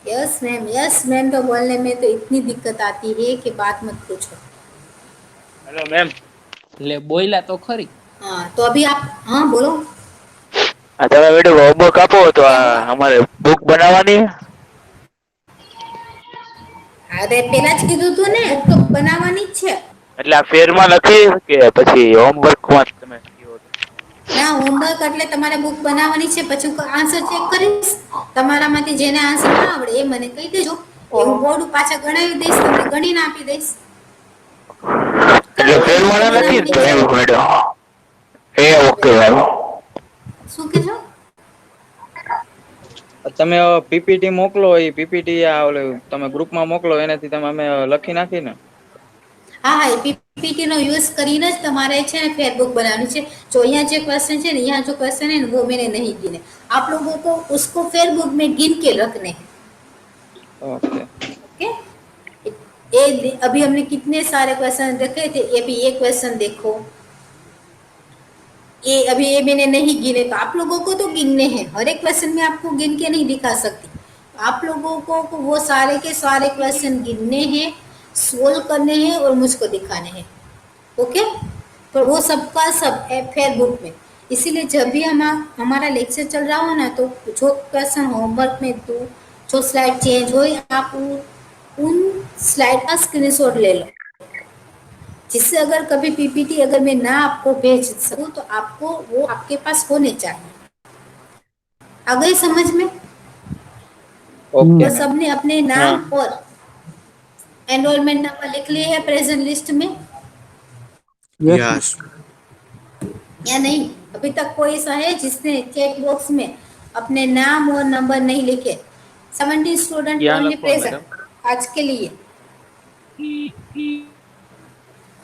यस मैम तो बोलने में तो इतनी दिक्कत आती है कि बात मत पूछो। Hello ma'am. ले बोला तो खरी। हाँ तो अभी आप हाँ बोलो। તમે બેટું હોમવર્ક આપો તો અમારે બુક બનાવવાની અરે પેલા જ કીધું તું ને બુક તો બનાવવાની જ છે। એટલે આ ફેરમાં લખી કે પછી હોમવર્કમાં તમે કયો તો? ના હોમવર્ક એટલે તમારે બુક બનાવવાની છે, પછી હું આન્સર ચેક કરીશ। તમારામાંથી જેને આન્સર ના આવડે એ મને કહી દેજો, એ હું બોર્ડ પાછા ગણાવી દઈશ, તમને ગણીને આપી દઈશ। એટલે ફેરવાના નથી ને તો એમ મેડમ? એ ઓકે મેમ। શું કહેશો? તમે પીપીટી મોકલો, એ પીપીટી આ ઓલે તમે ગ્રુપમાં મોકલો, એનાથી તમે અમે લખી નાખીને। हाँ हाँ पीपीटी નો યુઝ કરીને જ તમારે છે ને फेसबुक बनानी है। जो यहाँ जो क्वेश्चन है यहाँ जो क्वेश्चन है वो मैंने नहीं गिने, आप लोगों को उसको फेसबुक में गिन के रखने हैं। ओके ओके ये अभी हमने कितने सारे क्वेश्चन रखे थे, ये भी ये क्वेश्चन देखो, ये अभी ये मैंने नहीं गिने तो आप लोगों को तो गिनने हैं। हर एक क्वेश्चन में आपको गिन के नहीं दिखा सकती, आप लोगों को वो सारे के सारे क्वेश्चन गिनने हैं, सोल्व करने हैं और मुझको दिखाने हैं। ओके तो वो सबका सब है फेसबुक में। इसीलिए जब भी हमारा लेक्चर चल रहा हो ना तो जो क्वेश्चन होमवर्क में दो, जो स्लाइड चेंज हो आप उन स्लाइड का स्क्रीनशॉट ले लो, जिससे अगर कभी पीपीटी अगर मैं ना आपको भेज सकूं तो आपको वो आपके पास होने चाहिए। आ गई समझ में? ओके तो सबने अपने नाम और एनरोलमेंट नंबर लिख लिए है प्रेजेंट लिस्ट में यस या नहीं? अभी तक कोई ऐसा है जिसने चेक बॉक्स में अपने नाम और नंबर नहीं लिखे? 17 स्टूडेंट ओनली प्रेजेंट आज के लिए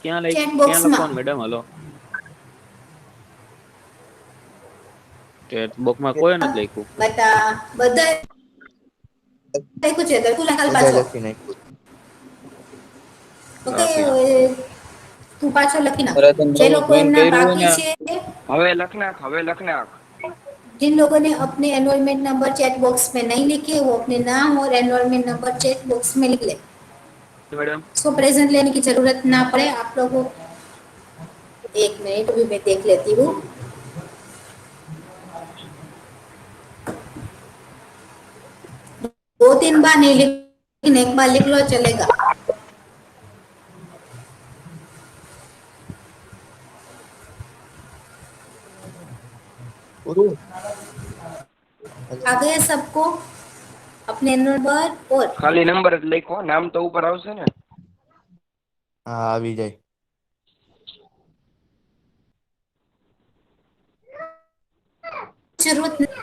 चेक बॉक्स में। मैडम हेलो ચેટ બોક્સમાં કોઈ નથી લખ્યું. બતા બધા લખ્યું છે તો તું લખાલ બધા પાછો. લખી નાખ્યું. ઓકે તું પાછો લખી નાખ. અરે તમે જે લોકો join એમના કર્યું બાકી હોય ને? છે, હવે લખ નાખ जिन लोगों ने अपने एनरोलमेंट नंबर चैट बॉक्स में नहीं लिखे वो अपने नाम और एनरोलमेंट नंबर चैट बॉक्स में लिख ले. मैडम उसको प्रेजेंट लेने की जरूरत ना पड़े. आप लोगों एक मिनट भी मैं देख लेती हूँ. दो तीन बार नहीं लेकिन एक बार लिख लो चलेगा. आ गया सबको अपने नंबर और खाली नंबर જ લખો, નામ તો ઉપર આવશે ને. હા આવી જાય. जरूरत नहीं.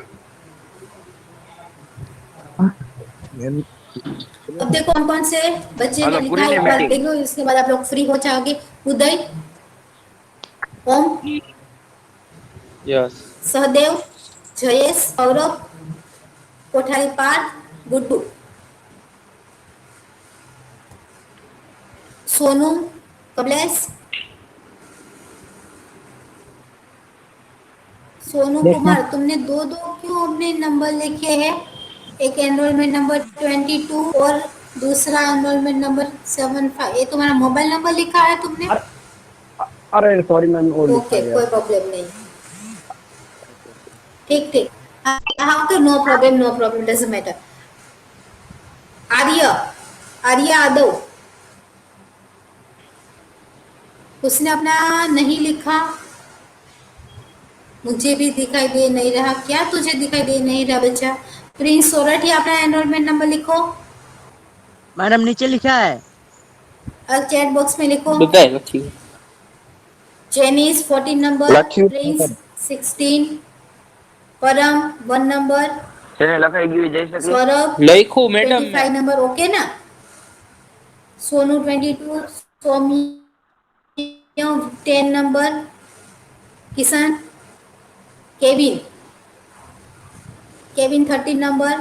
अब देखो कौन कौन से बच्चे ने हेलो, लिखा पूरी है नहीं एक बार meeting. देख लो. इसके बाद आप लोग फ्री हो जाओगे. उदय, ओम, Yes. सहदेव, जयेश, सौरभ, कोठारी पार्थ, गुड्डू, सोनू, कमलेश, सोनू कुमार. तुमने दो दो क्यों अपने नंबर लिखे हैं? एक एनरोलमेंट नंबर 22 और दूसरा एनरोलमेंट नंबर 75. ये तुम्हारा मोबाइल नंबर लिखा है तुमने? अरे सॉरी मैम वो लिखा ओके है कोई प्रॉब्लम नहीं. ठीक ठीक. हाँ okay no problem doesn't matter. Arya Yadav, उसने अपना नहीं लिखा. मुझे भी दिखाई दे नहीं रहा. क्या तुझे दिखाई दे नहीं रहा बच्चा? प्रिंस सोरठी अपना एनरोलमेंट नंबर लिखो. मैडम नीचे लिखा है. और चैट बॉक्स में लिखो. બધાય લખ્યું. जेनिस 14 नंबर, प्रिंस 16, परम 1 नंबर, જેને લખાઈ ગયું એ જઈ શકે. सौरभ લખ્યું મેડમ 25 नंबर. ओके ना. सोनू 22, सौम्य 10 number, Kishan, Kevin 13 number,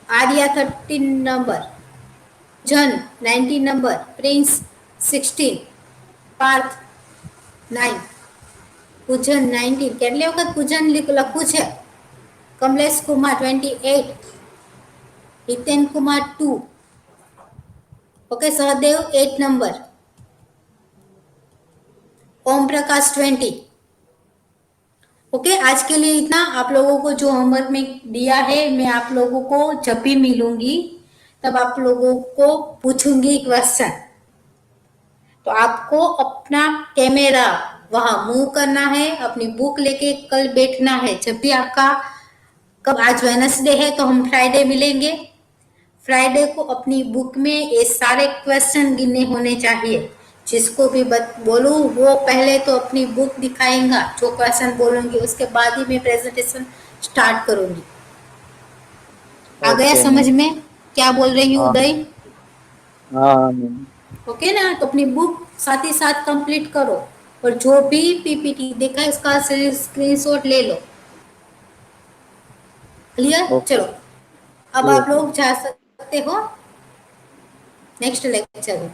Arya 13 number, जन 19 नंबर, प्रिंस 16, पार्थ 9, પૂજન 19. કેટલી વખત પૂજન લખવું છે? Kamlesh Kumar 28, Hiten Kumar 2. Okay Sahdev 8 number, Om Prakash 20. Okay आज के लिए इतना. आप लोगों को जो होमवर्क में दिया है मैं आप लोगों को जब भी मिलूंगी तब आप लोगों को पूछूंगी क्वेश्चन. तो आपको अपना कैमरा वहां मूव करना है, अपनी बुक लेके कल बैठना है. जब भी आपका कब आज वेडनेसडे है तो हम फ्राइडे मिलेंगे. फ्राइडे को अपनी बुक में ये सारे क्वेश्चन गिने होने चाहिए. जिसको भी बोलूं वो पहले तो अपनी बुक दिखाएगा जो क्वेश्चन बोलूंगी, उसके बाद ही मैं प्रेजेंटेशन स्टार्ट करूंगी. आ गया समझ में क्या बोल रही हूँ उदय? हाँ मैम. ओके ना. तो अपनी बुक साथ ही साथ कंप्लीट करो और जो भी पीपीटी देखा है उसका स्क्रीनशॉट ले लो. क्लियर? चलो अब आप लोग जा सकते हो नेक्स्ट लेक्चर में.